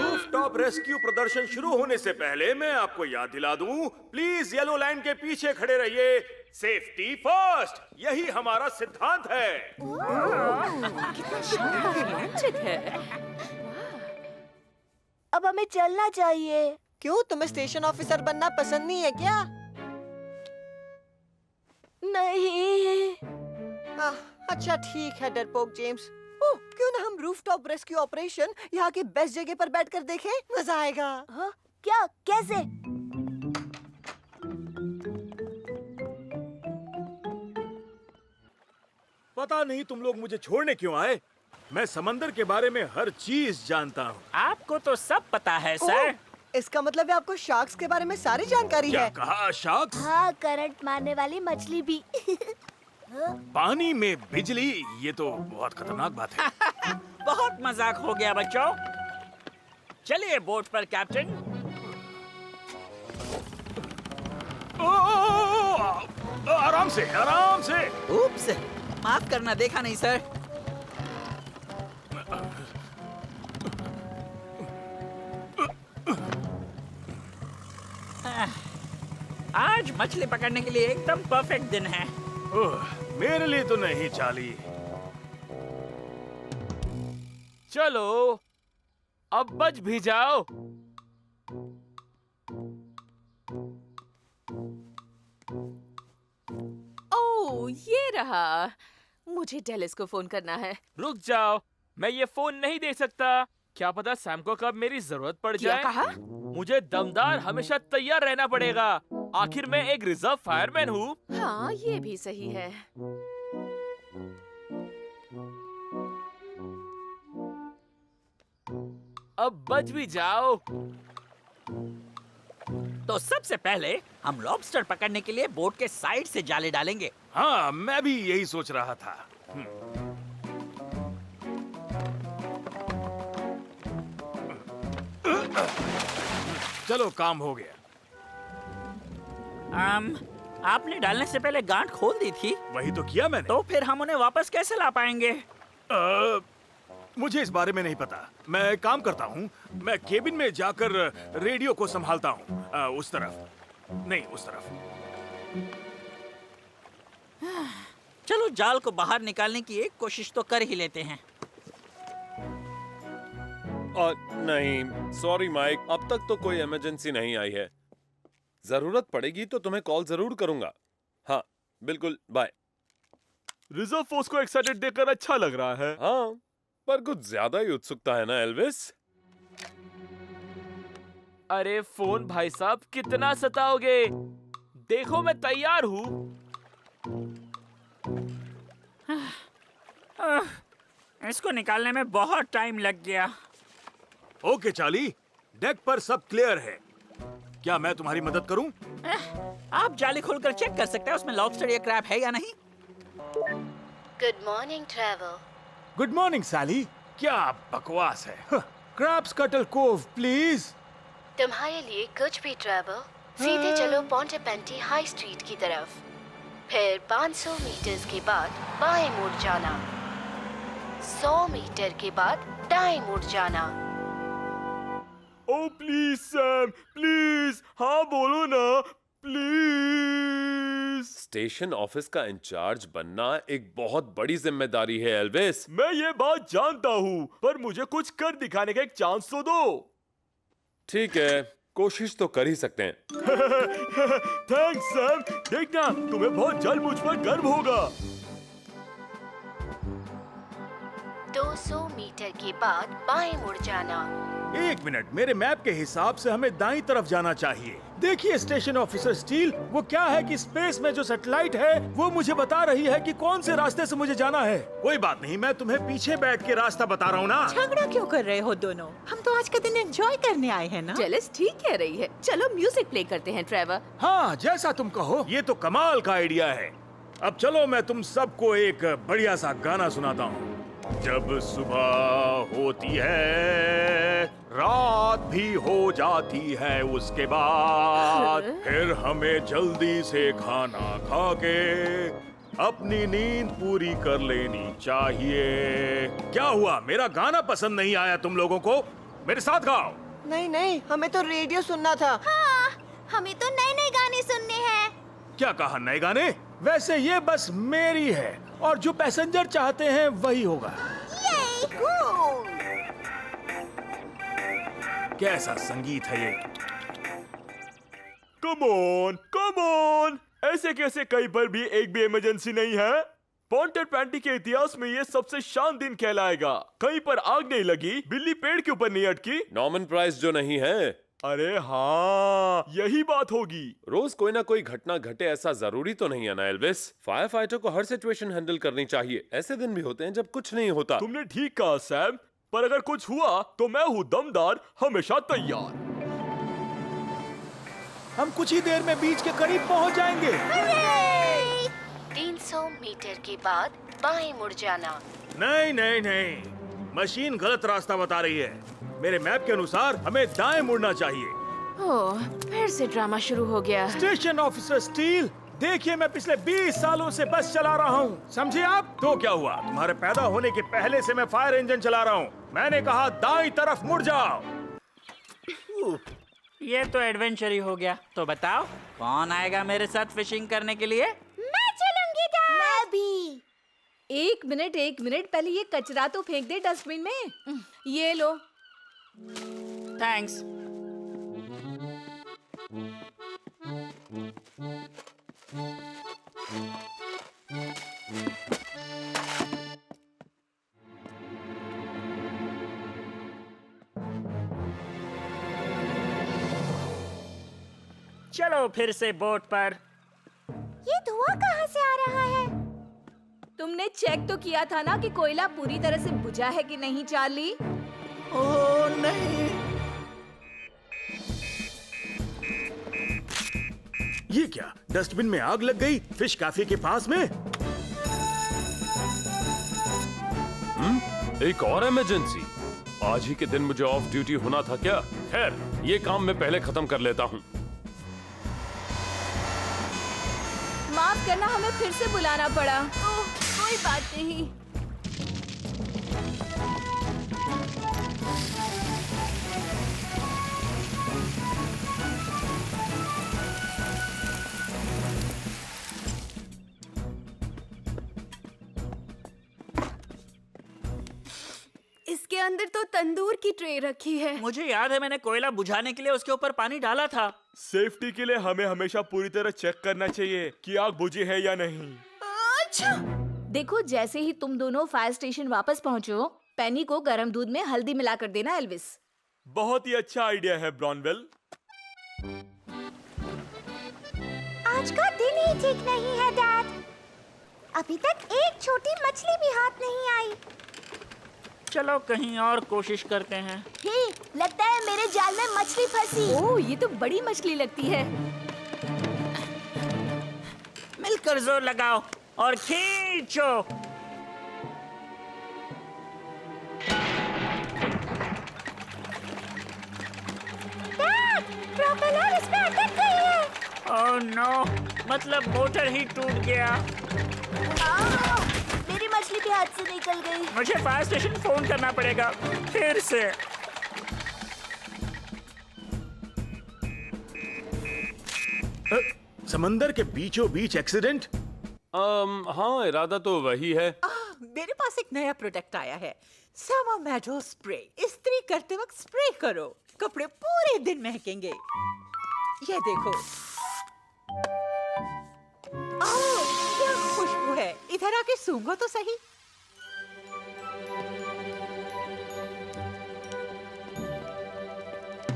रूफटॉप रेस्क्यू प्रदर्शन शुरू होने से पहले मैं आपको याद दिला दूं, प्लीज येलो लाइन के पीछे खड़े रहिए। सेफ्टी फर्स्ट, यही हमारा सिद्धांत है। कितना शानदार रोमांचक है। अब हमें चलना चाहिए। क्यों, तुम्हें स्टेशन ऑफिसर बनना पसंद नहीं है क्या? नहीं। अच्छा ठीक है डरपोक जेम्स। ओह, क्यों ना हम रूफटॉप रेस्क्यू ऑपरेशन यहाँ की बेस्ट जगह पर बैठकर देखें, मजा आएगा। हाँ? क्या? कैसे? पता नहीं तुम लोग मुझे छोड़ने क्यों आए। मैं समंदर के बारे में हर चीज जानता हूँ। आपको तो सब पता है सर। इसका मतलब है आपको शार्क्स के बारे में सारी जानकारी क्या है। कहा? शार्क्स? हाँ, करंट मारने वाली मछली भी। पानी में बिजली, ये तो बहुत खतरनाक बात है। बहुत मजाक हो गया बच्चों। चलिए बोट पर कैप्टन। आराम से, आराम से। उप्स, माफ करना, देखा नहीं सर। आज मछली पकड़ने के लिए एकदम परफेक्ट दिन है। मेरे लिए तो नहीं चाली। चलो अब बच भी जाओ। ओह, ये रहा। मुझे डेलिस को फोन करना है। रुक जाओ, मैं ये फोन नहीं दे सकता। क्या पता सैम को कब मेरी जरूरत पड़ क्या जाए। कहा? मुझे दमदार हमेशा तैयार रहना पड़ेगा। आखिर मैं एक रिजर्व फायरमैन हूँ। हाँ, ये भी सही है। अब बच भी जाओ। तो सबसे पहले हम लॉबस्टर पकड़ने के लिए बोट के साइड से जाले डालेंगे। हाँ, मैं भी यही सोच रहा था। चलो, काम हो गया। आपने डालने से पहले गांठ खोल दी थी, वही तो किया मैंने। तो फिर हम उन्हें वापस कैसे ला पाएंगे? मुझे इस बारे में नहीं पता। मैं काम करता हूँ। मैं केबिन में जाकर रेडियो को संभालता हूँ। उस तरफ नहीं, उस तरफ। चलो जाल को बाहर निकालने की एक कोशिश तो कर ही लेते हैं। नहीं, सॉरी माइक, अब तक तो कोई इमरजेंसी नहीं आई है। जरूरत पड़ेगी तो तुम्हें कॉल जरूर करूंगा। हाँ, बिल्कुल, बाय। रिजर्व फोर्स को एक्साइटेड देखकर अच्छा लग रहा है। हाँ, पर कुछ ज्यादा ही उत्सुकता है ना एल्विस। अरे फोन भाई साहब, कितना सताओगे? देखो मैं तैयार हूँ। इसको निकालने में बहुत टाइम लग गया। ओके चार्ली, डेक पर सब क्लियर है। क्या मैं तुम्हारी मदद करूं? आप जाली खोलकर चेक कर सकते हैं उसमें लॉबस्टर या क्रैब है या नहीं। Good morning travel. Good morning Sally. क्या बकवास है। Crab Scuttle Cove please. तुम्हारे लिए कुछ भी ट्रैवल। सीधे चलो पॉन्टेपेंटी हाई स्ट्रीट की तरफ। फिर 500 मीटर के बाद बाएं मुड़ जाना। 100 मीटर के बाद दाएं मुड़ जाना। ओ प्लीज सैम, प्लीज, हाँ बोलो ना, प्लीज। स्टेशन ऑफिस का इंचार्ज बनना एक बहुत बड़ी जिम्मेदारी है एल्विस। मैं ये बात जानता हूँ, पर मुझे कुछ कर दिखाने का एक चांस तो दो। ठीक है, कोशिश तो कर ही सकते हैं। Thanks Sam. देखना, तुम्हें बहुत जल्द मुझ पर गर्व होगा। 200 मीटर के बाद बाएं मुड़ जाना। 1 मिनट, मेरे मैप के हिसाब से हमें दाईं तरफ जाना चाहिए। देखिए स्टेशन ऑफिसर स्टील, वो क्या है कि स्पेस में जो सैटेलाइट है वो मुझे बता रही है कि कौन से रास्ते से मुझे जाना है। कोई बात नहीं, मैं तुम्हें पीछे बैठ के रास्ता बता रहा हूँ ना। झगड़ा क्यों कर रहे हो दोनों? हम तो आज का दिन एंजॉय करने आए हैं ना। जेलिस ठीक कह रही है। चलो म्यूजिक प्ले करते हैं ट्रेवर। हाँ, जैसा तुम कहो। ये तो कमाल का आइडिया है। अब चलो मैं तुम सबको एक बढ़िया सा गाना सुनाता हूँ। जब सुबह होती है, रात भी हो जाती है, उसके बाद फिर हमें जल्दी से खाना खा के अपनी नींद पूरी कर लेनी चाहिए। क्या हुआ, मेरा गाना पसंद नहीं आया तुम लोगों को? मेरे साथ गाओ। नहीं नहीं, हमें तो रेडियो सुनना था। हाँ, हमें तो नए नए गाने सुनने हैं। क्या कहा, नए गाने? वैसे ये बस मेरी है और जो पैसेंजर चाहते हैं वही होगा। ये कूल। कैसा संगीत है ये। Come on, come on. ऐसे कैसे कहीं पर भी एक भी इमरजेंसी नहीं है? पॉन्टेड पैंटी के इतिहास में ये सबसे शान दिन कहलाएगा। कहीं पर आग नहीं लगी, बिल्ली पेड़ के ऊपर नहीं अटकी, नॉर्मन प्राइस जो नहीं है। अरे हाँ, यही बात होगी। रोज कोई ना कोई घटना घटे ऐसा जरूरी तो नहीं है ना एल्विस। फायर फाइटर को हर सिचुएशन हैंडल करनी चाहिए। ऐसे दिन भी होते हैं जब कुछ नहीं होता। तुमने ठीक कहा सैम, पर अगर कुछ हुआ तो मैं हूँ दमदार, हमेशा तैयार। हम कुछ ही देर में बीच के करीब पहुंच जाएंगे। 300 मीटर के बाद बाएं मुड़ जाना। नहीं नहीं नहीं, मशीन गलत रास्ता बता रही है। मेरे मैप के अनुसार हमें दाएं मुड़ना चाहिए। ओह, फिर से ड्रामा शुरू हो गया। स्टेशन ऑफिसर स्टील, देखिए मैं पिछले 20 सालों से बस चला रहा हूँ, समझे आप? तो क्या हुआ, तुम्हारे पैदा होने के पहले से मैं फायर इंजन चला रहा हूँ। मैंने कहा दाईं तरफ मुड़ जाओ। ये तो एडवेंचर ही हो गया। तो बताओ, कौन आएगा मेरे साथ फिशिंग करने के लिए? मैं चलूंगी डैड। मैं भी। एक मिनट, पहले ये कचरा तो फेंक दे डस्टबिन में। ये लो। थैंक्स। चलो फिर से बोट पर। ये धुआं कहाँ से आ रहा है? तुमने चेक तो किया था ना कि कोयला पूरी तरह से बुझा है कि नहीं, चार्ली? ओह नहीं। ये क्या, डस्टबिन में आग लग गई फिश कैफे के पास में? एक और इमरजेंसी। आज ही के दिन मुझे ऑफ ड्यूटी होना था क्या? खैर, ये काम मैं पहले खत्म कर लेता हूँ। माफ करना, हमें फिर से बुलाना पड़ा। ओह, कोई बात नहीं। इसके अंदर तो तंदूर की ट्रे रखी है। मुझे याद है मैंने कोयला बुझाने के लिए उसके ऊपर पानी डाला था। सेफ्टी के लिए हमें हमेशा पूरी तरह चेक करना चाहिए कि आग बुझी है या नहीं। अच्छा। देखो, जैसे ही तुम दोनों फायर स्टेशन वापस पहुंचो, पेनी को गर्म दूध में हल्दी मिलाकर देना, एल्विस। बहुत ही अच्छा आइडिया है ब्रॉनवेल। आज का दिन ही ठीक नहीं है डैड। अभी तक एक छोटी मछली भी हाथ नहीं आई। चलो कहीं और कोशिश करते हैं। हे, लगता है मेरे जाल में मछली फंसी। ओह, ये तो बड़ी मछली लगती है। मिलकर जोर लगाओ और खींचो। डैड, प्रोपेलर इस पे अटक गई है। ओह नो, मतलब मोटर ही टूट गया। मेरी मछली भी हाथ से निकल गई। मुझे फायर स्टेशन फोन करना पड़ेगा फिर से। समंदर के बीचों बीच एक्सीडेंट? हाँ, इरादा तो वही है। मेरे पास एक नया प्रोडक्ट आया है, समर मैडो स्प्रे। इस्त्री करते वक्त स्प्रे करो, कपड़े पूरे दिन महकेंगे। ये देखो। ओह, क्या खुशबू है। इधर आके सूंघो तो सही।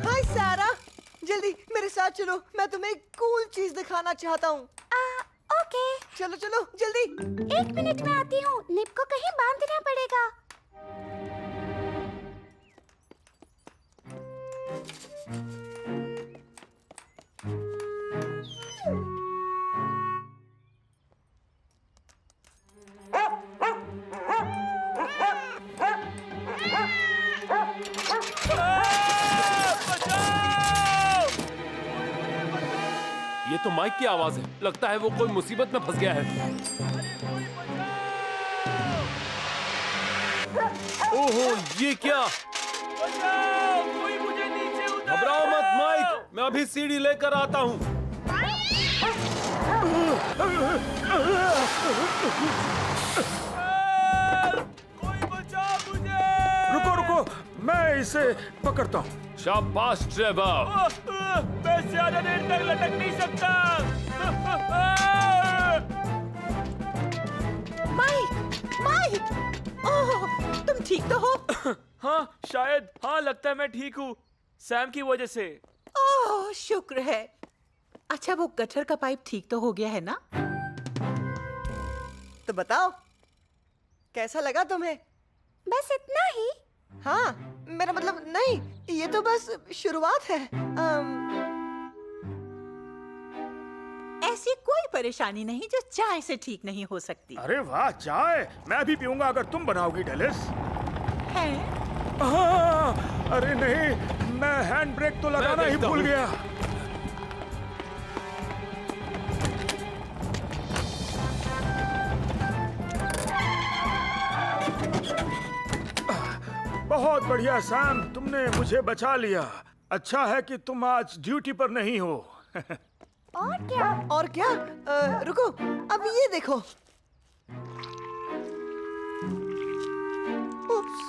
हाय सारा, जल्दी मेरे साथ चलो, मैं तुम्हें एक कूल चीज दिखाना चाहता हूँ। ओके। चलो चलो जल्दी। 1 मिनट में आती हूँ। निप को कहीं बांधना पड़ेगा। ये तो माइक की आवाज है। लगता है वो कोई मुसीबत में फंस गया है। ओहो, ये क्या? कोई मुझे नीचे उतारो। घबराओ मत माइक, मैं अभी सीढ़ी लेकर आता हूँ। कोई बचाओ मुझे। रुको रुको, मैं इसे पकड़ता हूँ। शाबाश ट्रेवर। मैं ज्यादा देर तक लटक नहीं सकता। माइक, ओह, तुम ठीक तो हो? हाँ शायद। हाँ, लगता है मैं ठीक हूँ, सैम की वजह से। ओह, शुक्र है। अच्छा, वो गटर का पाइप ठीक तो हो गया है ना? तो बताओ, कैसा लगा तुम्हें? बस इतना ही? हाँ, मेरा मतलब नहीं, ये तो बस शुरुआत है। ऐसी कोई परेशानी नहीं जो चाय से ठीक नहीं हो सकती। अरे वाह, चाय मैं भी पीऊंगा अगर तुम बनाओगी डेलिस। है? अरे नहीं, मैं हैंड ब्रेक तो लगाना ही भूल गया। बहुत बढ़िया सैम, तुमने मुझे बचा लिया। अच्छा है कि तुम आज ड्यूटी पर नहीं हो। और क्या? और क्या? रुको, अब ये देखो। उप्स।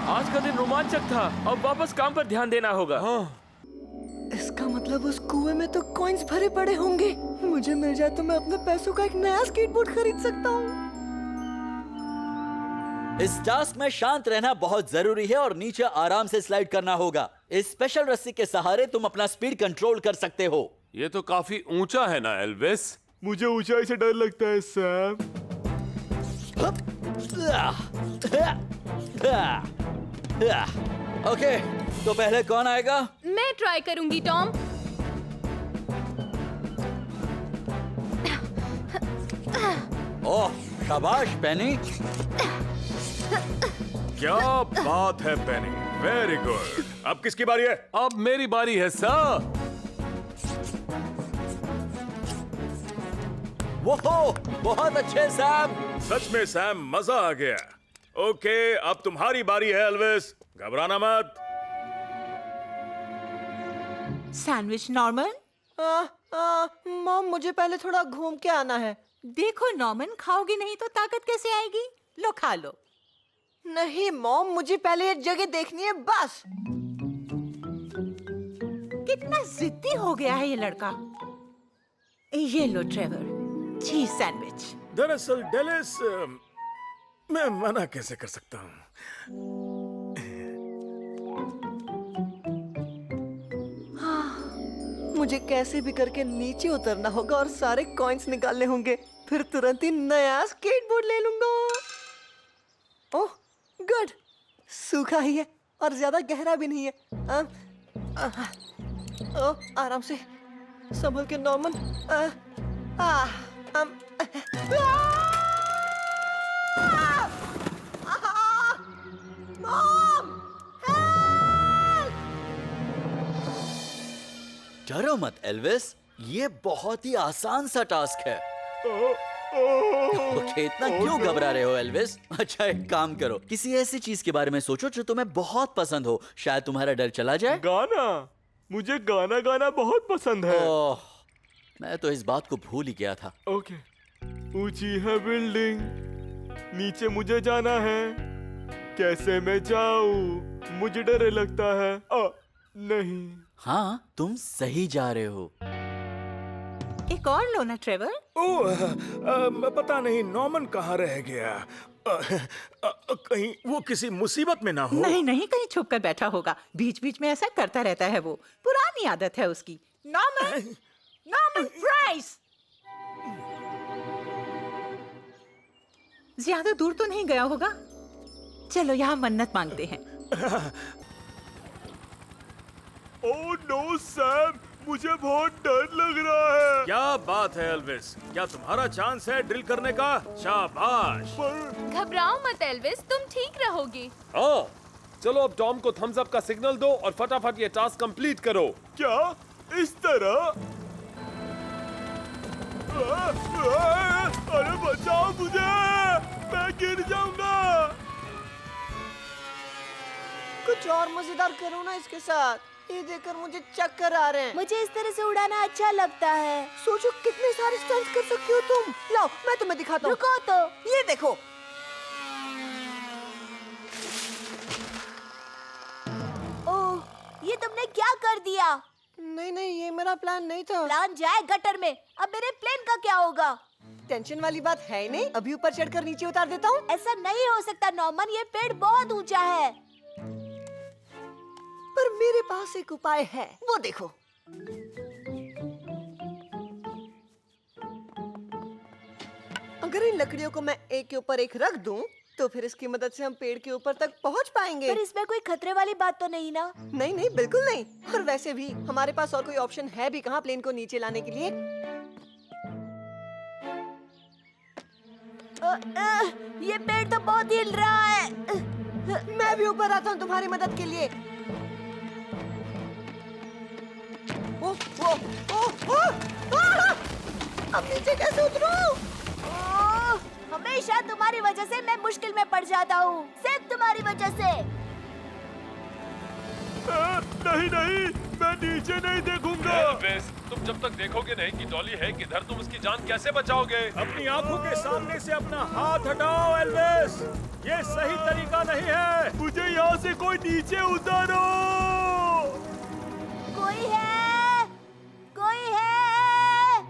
आज का दिन रोमांचक था। अब वापस काम पर ध्यान देना होगा। इसका मतलब उस कुएं में तो कॉइन्स भरे पड़े होंगे। मुझे मिल जाए तो मैं अपने पैसों का एक नया स्केटबोर्ड खरीद सकता हूँ। इस टास्क में शांत रहना बहुत जरूरी है और नीचे आराम से स्लाइड करना होगा। इस स्पेशल रस्सी के सहारे तुम अपना स्पीड कंट्रोल कर सकते हो। ये तो काफी ऊंचा है ना एल्विस? मुझे ऊंचाई से डर लगता है सैम। ओके, तो पहले कौन आएगा? मैं ट्राई करूंगी टॉम। ओह, शाबाश पेनी। क्या बात है पेनी, वेरी गुड। अब किसकी बारी है? अब मेरी बारी है सर। वो बहुत अच्छे सैम। सच में सैम, मजा आ गया। ओके, अब तुम्हारी बारी है एल्विस, घबराना मत। Sandwich Norman. मॉम, मुझे पहले थोड़ा घूम के आना है। देखो नॉर्मन, खाओगी नहीं तो ताकत कैसे आएगी? लो खा लो। नहीं मॉम, मुझे पहले एक जगह देखनी है बस। कितना जिद्दी हो गया है ये लड़का। ये लो ट्रेवर, चीज सैंडविच। दरअसल डेलिस, मैं मना कैसे कर सकता हूँ? मुझे कैसे भी करके नीचे उतरना होगा और सारे कॉइन्स निकालने होंगे, फिर तुरंत ही नया स्केटबोर्ड ले लूंगा। ओह गुड, सूखा ही है और ज्यादा गहरा भी नहीं है। आराम से संभल के नॉर्मन। डरो मत एल्विस, ये बहुत ही आसान सा टास्क है। ओके, इतना क्यों घबरा रहे हो एल्विस? अच्छा, एक काम करो, किसी ऐसी चीज के बारे में सोचो जो तुम्हें बहुत पसंद हो, शायद तुम्हारा डर चला जाए। गाना, मुझे गाना गाना बहुत पसंद है। ओह, मैं तो इस बात को भूल ही गया था। ओके, ऊंची है बिल्डिंग, नीचे मुझे जाना है, कैसे मैं जाऊं? मुझे डर लगता है। नहीं। हाँ, तुम सही जा रहे हो। एक और लो ना ट्रेवर। ओह, पता नहीं नॉर्मन कहाँ रह गया। कहीं वो किसी मुसीबत में ना हो। नहीं नहीं, कहीं छुप कर बैठा होगा। बीच बीच में ऐसा करता रहता है, वो पुरानी आदत है उसकी। Norman, Norman price. ज्यादा दूर तो नहीं गया होगा। चलो यहाँ मन्नत मांगते हैं। ओह नो सैम, मुझे बहुत डर लग रहा है। क्या बात है एल्विस, क्या तुम्हारा चांस है ड्रिल करने का? शाबाश। घबराओ मत एल्विस, तुम ठीक रहोगे। हाँ, चलो अब टॉम को थम्स अप का सिग्नल दो और फटाफट ये टास्क कंप्लीट करो। क्या इस तरह? अरे बचाओ मुझे, मैं गिर जाऊंगा। कुछ और मजेदार करो ना इसके साथ। ये देखकर मुझे चक्कर आ रहे हैं। मुझे इस तरह से उड़ाना अच्छा लगता है। सोचो कितने सारे स्टंट्स कर सकती हो तुम। लाओ, मैं तुम्हें दिखाता हूँ। रुको तो। ये देखो। ओह, ये तुमने क्या कर दिया? नहीं नहीं, ये मेरा प्लान नहीं था। प्लान जाए गटर में। अब मेरे प्लेन का क्या होगा? टेंशन वाली बात है ही नहीं। अभी ऊपर चढ़कर नीचे उतार देता हूँ। ऐसा नहीं हो सकता नॉर्मन, ये पेड़ बहुत ऊंचा है। पर मेरे पास एक उपाय है, वो देखो। अगर इन लकड़ियों को मैं एक के ऊपर एक रख दूं, तो फिर इसकी मदद से हम पेड़ के ऊपर तक पहुंच पाएंगे। पर इसमें कोई खतरे वाली बात तो नहीं ना? नहीं नहीं, बिल्कुल नहीं। और वैसे भी हमारे पास और कोई ऑप्शन है भी कहाँ प्लेन को नीचे लाने के लिए। ये पेड़ तो बहुत हिल रहा है। मैं भी ऊपर आता हूँ तुम्हारी मदद के लिए। अब नीचे कैसे उतरूं? हमेशा तुम्हारी वजह से मैं मुश्किल में पड़ जाता हूँ, सिर्फ तुम्हारी वजह से। नहीं नहीं, मैं नीचे नहीं देखूंगा। एल्विस, तुम जब तक देखोगे नहीं कि डॉली है किधर, तुम उसकी जान कैसे बचाओगे? अपनी आंखों के सामने से अपना हाथ हटाओ एल्विस, ये सही तरीका नहीं है। मुझे यहाँ से कोई नीचे उतारो। कोई है, कोई है।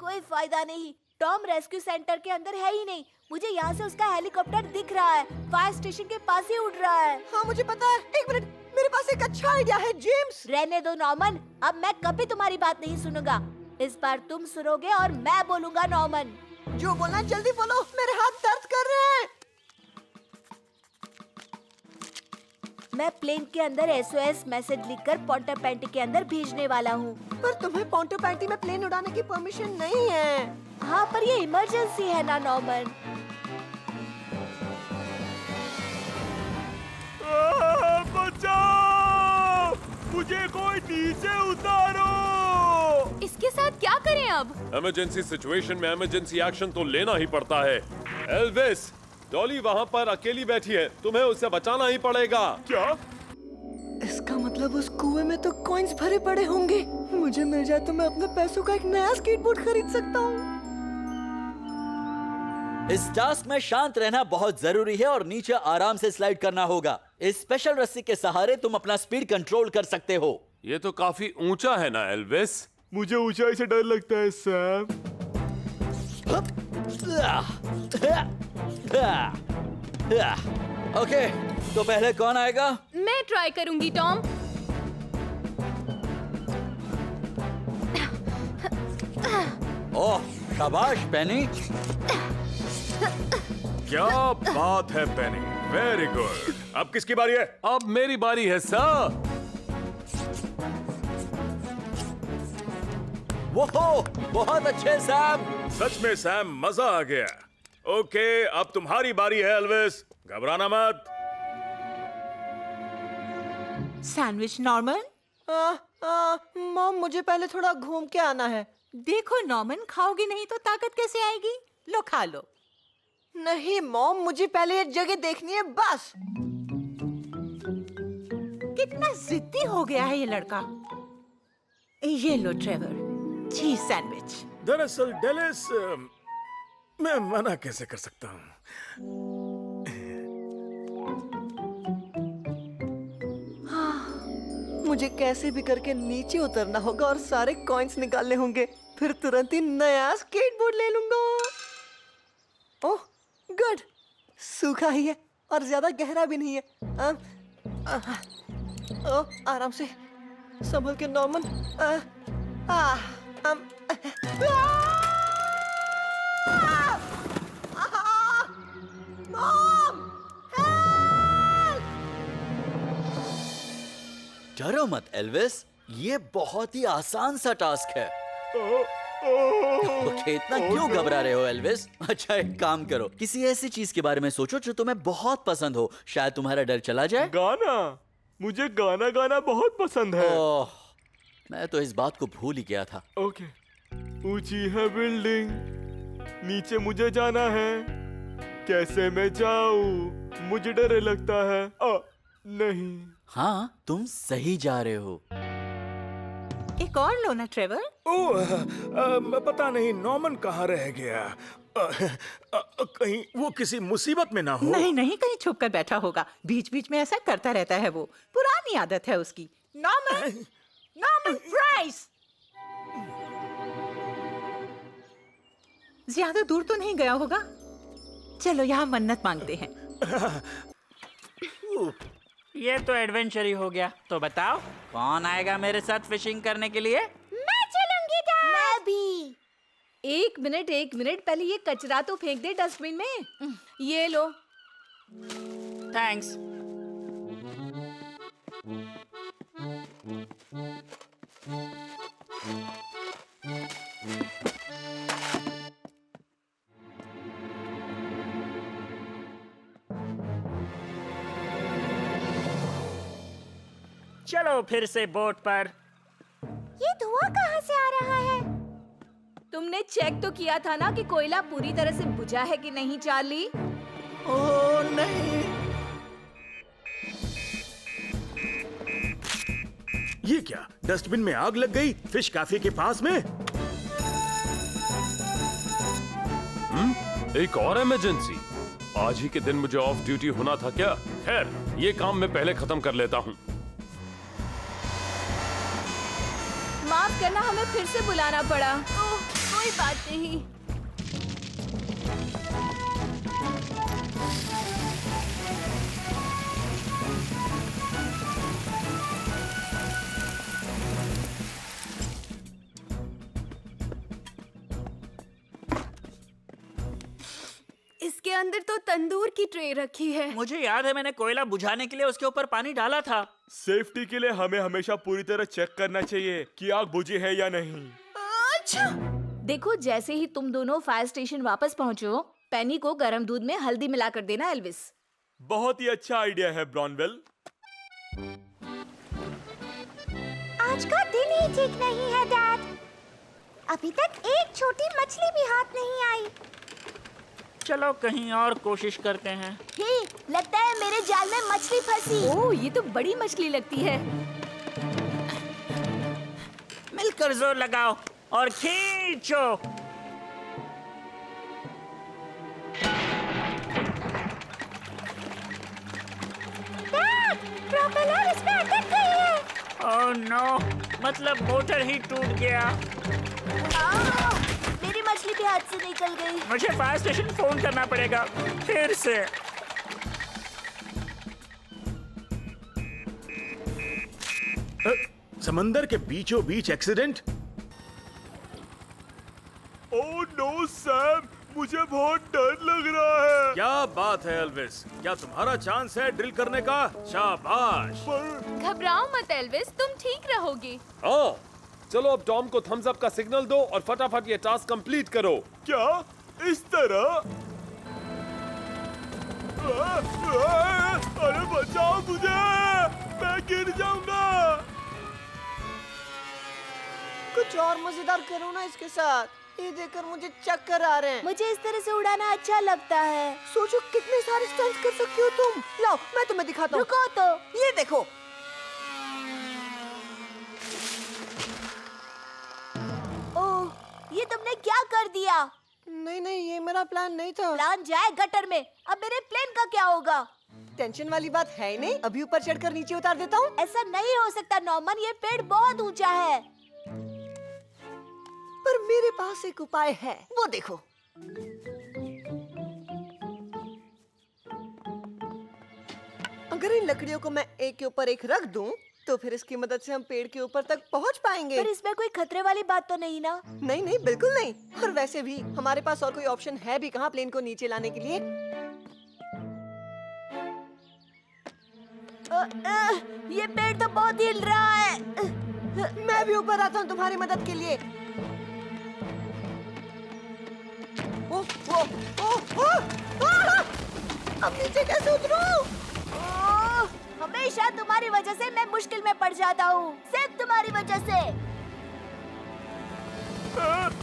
कोई फायदा नहीं, टॉम रेस्क्यू सेंटर के अंदर है ही नहीं। मुझे यहाँ से उसका हेलीकॉप्टर दिख रहा है, फायर स्टेशन के पास ही उड़ रहा है। हाँ मुझे पता है। एक मिनट, मेरे पास एक अच्छा आइडिया है जेम्स। रहने दो नॉर्मन, अब मैं कभी तुम्हारी बात नहीं सुनूंगा। इस बार तुम सुनोगे और मैं बोलूंगा नॉर्मन। जो बोलना जल्दी बोलो, मेरे हाथ दर्द कर रहे हैं। मैं प्लेन के अंदर SOS मैसेज लिखकर पोंटापेंटी के अंदर भेजने वाला हूँ। पर तुम्हें पोंटापेंटी में प्लेन उड़ाने की परमिशन नहीं है। हाँ, पर ये इमरजेंसी है ना नॉर्मन। बचाओ! मुझे कोई नीचे उतारो! इसके साथ क्या करें अब? इमरजेंसी सिचुएशन में इमरजेंसी एक्शन तो लेना ही पड़ता है। एल्विस, डॉली वहाँ पर अकेली बैठी है, तुम्हें उसे बचाना ही पड़ेगा। क्या? इसका मतलब उस कुएं में तो कॉइन्स भरे पड़े होंगे। मुझे मिल जाए तो मैं अपने पैसों का एक नया स्केटबोर्ड खरीद सकता हूँ। इस टास्क में शांत रहना बहुत जरूरी है और नीचे आराम से स्लाइड करना होगा। इस स्पेशल रस्सी के सहारे तुम अपना स्पीड कंट्रोल कर सकते हो। ये तो काफी ऊंचा है ना एल्विस? मुझे ऊंचाई से डर लगता है सैम। ओके, तो पहले कौन आएगा? मैं ट्राई करूंगी टॉम। ओह, शाबाश पेनी। क्या बात है पेनी, वेरी गुड। अब किसकी बारी है? अब मेरी बारी है सर। वो बहुत अच्छे सैम। सच में सैम, मजा आ गया। ओके, अब तुम्हारी बारी है एल्विस, घबराना मत। Sandwich Norman. मॉम मुझे पहले थोड़ा घूम के आना है। देखो नॉर्मन, खाओगी नहीं तो ताकत कैसे आएगी? लो खा लो। नहीं मॉम, मुझे पहले ये जगह देखनी है बस। कितना जिद्दी हो गया है ये लड़का। ये लो ट्रेवर, चीज सैंडविच। दरअसल डेलिस, मैं मना कैसे कर सकता हूँ। मुझे कैसे भी करके नीचे उतरना होगा और सारे कॉइन्स निकालने होंगे, फिर तुरंत ही नया स्केटबोर्ड ले लूंगा। ओह गुड, सूखा ही है और ज्यादा गहरा भी नहीं है। आराम से संभल के नॉर्मन। डरो मत एल्विस, ये बहुत ही आसान सा टास्क है। ओके, इतना क्यों घबरा रहे हो एल्विस? अच्छा एक काम करो, किसी ऐसी चीज के बारे में सोचो जो तुम्हें बहुत पसंद हो, शायद तुम्हारा डर चला जाए। गाना, मुझे गाना गाना बहुत पसंद है। ओह, मैं तो इस बात को भूल ही गया था। ओके, ऊंची है बिल्डिंग, नीचे मुझे जाना है, कैसे मैं जाऊं? मुझे डर लगता है। नहीं। हाँ, तुम सही जा रहे हो। एक और लो ना ट्रेवर। पता नहीं नॉर्मन कहाँ रह गया। कहीं वो किसी मुसीबत में ना हो। नहीं नहीं, कहीं छुप कर बैठा होगा। बीच बीच में ऐसा करता रहता है, वो पुरानी आदत है उसकी। Norman, Norman price. ज्यादा दूर तो नहीं गया होगा। चलो यहाँ मन्नत मांगते हैं। ये तो एडवेंचर ही हो गया। तो बताओ कौन आएगा मेरे साथ फिशिंग करने के लिए? मैं चलूंगी डैड। मैं भी। एक मिनट, पहले ये कचरा तो फेंक दे डस्टबिन में। ये लो। थैंक्स। चलो फिर से बोट पर। ये धुआं कहाँ से आ रहा है? तुमने चेक तो किया था ना कि कोयला पूरी तरह से बुझा है कि नहीं चार्ली? ओह नहीं। ये क्या, डस्टबिन में आग लग गई फिश कैफे के पास में? एक और इमरजेंसी। आज ही के दिन मुझे ऑफ ड्यूटी होना था क्या? खैर, ये काम मैं पहले खत्म कर लेता हूँ। माफ करना, हमें फिर से बुलाना पड़ा। ओह, कोई बात नहीं। उसके अंदर तो तंदूर की ट्रे रखी है। मुझे याद है मैंने कोयला बुझाने के लिए उसके ऊपर पानी डाला था। सेफ्टी के लिए हमें हमेशा पूरी तरह चेक करना चाहिए कि आग बुझी है या नहीं। अच्छा। देखो जैसे ही तुम दोनों फायर स्टेशन वापस पहुंचो, पेनी को गर्म दूध में हल्दी मिलाकर देना एल्विस। बहुत ही अच्छा आइडिया है ब्रॉनवेल। आज का दिन ही ठीक नहीं है डैड। अभी तक एक छोटी मछली भी हाथ नहीं आई। चलो कहीं और कोशिश करते हैं। हे, लगता है मेरे जाल में मछली फंसी। ओह, ये तो बड़ी मछली लगती है। मिलकर जोर लगाओ और खींचो। डैड, प्रोपेलर इसमें अटक गई है। ओह नो, मतलब मोटर ही टूट गया। मेरी मछली भी हाथ से निकल गई। मुझे फायर स्टेशन फोन करना पड़ेगा फिर से। समंदर के बीचों बीच एक्सीडेंट। ओह नो सैम, मुझे बहुत डर लग रहा है। क्या बात है एल्विस, क्या तुम्हारा चांस है ड्रिल करने का? शाबाश। घबराओ मत एल्विस, तुम ठीक रहोगे। हाँ, चलो अब टॉम को थम्स अप का सिग्नल दो और फटाफट ये टास्क कंप्लीट करो। क्या इस तरह? अरे बचाओ मुझे, मैं गिर जाऊंगा। कुछ और मजेदार करो ना इसके साथ। ये देखकर मुझे चक्कर आ रहे हैं। मुझे इस तरह से उड़ाना अच्छा लगता है। सोचो कितने सारे स्टंट्स कर सकती हो तुम। लाओ मैं तुम्हें दिखाता हूँ। रुको तो। ये देखो। ओह, ये तुमने क्या कर दिया? नहीं नहीं, ये मेरा प्लान नहीं था। प्लान जाए गटर में। अब मेरे प्लेन का क्या होगा? टेंशन वाली बात है ही नहीं। अभी ऊपर चढ़कर नीचे उतार देता हूँ। ऐसा नहीं हो सकता नॉर्मन, ये पेड़ बहुत ऊंचा है। पर मेरे पास एक उपाय है, वो देखो। अगर इन लकड़ियों को मैं एक के ऊपर एक रख दूं, तो फिर इसकी मदद से हम पेड़ के ऊपर तक पहुंच पाएंगे। पर इसमें कोई खतरे वाली बात तो नहीं ना? नहीं नहीं, बिल्कुल नहीं। और वैसे भी हमारे पास और कोई ऑप्शन है भी कहाँ प्लेन को नीचे लाने के लिए। ये पेड़ तो बहुत हिल रहा है। मैं भी ऊपर आता हूँ तुम्हारी मदद के लिए। अब नीचे कैसे उतरूं? हमेशा तुम्हारी वजह से मैं मुश्किल में पड़ जाता हूँ, सिर्फ तुम्हारी वजह से।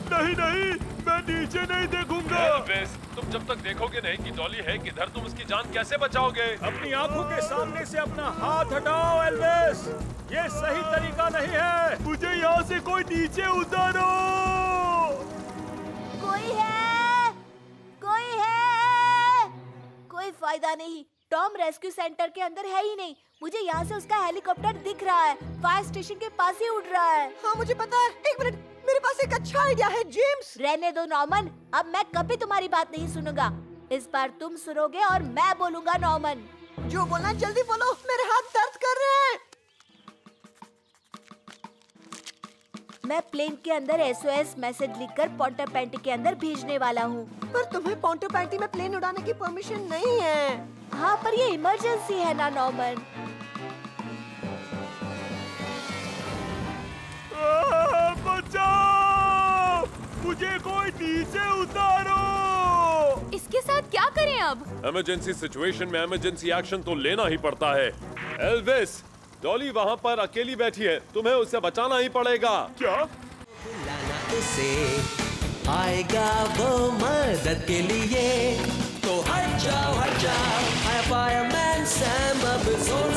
नहीं नहीं, मैं नीचे नहीं देखूंगा। एल्विस, तुम जब तक देखोगे नहीं कि डॉली है किधर, तुम उसकी जान कैसे बचाओगे? अपनी आंखों के सामने से अपना हाथ हटाओ एल्विस, ये सही तरीका नहीं है। मुझे यहाँ से कोई नीचे उतारो। कोई है? कोई है? कोई फायदा नहीं, टॉम रेस्क्यू सेंटर के अंदर है ही नहीं। मुझे यहाँ से उसका हेलीकॉप्टर दिख रहा है, फायर स्टेशन के पास ही उड़ रहा है। हाँ मुझे पता है। एक मिनट, मेरे पास एक अच्छा आइडिया है जेम्स। रहने दो नॉर्मन, अब मैं कभी तुम्हारी बात नहीं सुनूंगा। इस बार तुम सुनोगे और मैं बोलूंगा नॉर्मन। जो बोलना जल्दी बोलो, मेरे हाथ दर्द कर रहे हैं। मैं प्लेन के अंदर SOS मैसेज लिखकर पोंटापेंटी के अंदर भेजने वाला हूँ। पर तुम्हें पोंटापेंटी में प्लेन उड़ाने की परमिशन नहीं है। हाँ, पर ये इमरजेंसी है ना नॉर्मन। बचाओ! मुझे कोई नीचे उतारो। इसके साथ क्या करें अब? इमरजेंसी सिचुएशन में इमरजेंसी एक्शन तो लेना ही पड़ता है। एल्विस, डॉली वहाँ पर अकेली बैठी है, तुम्हें उसे बचाना ही पड़ेगा। क्या? उसे आएगा वो मदद के लिए, तो हट जाओ, फायरमैन सैम अब जोर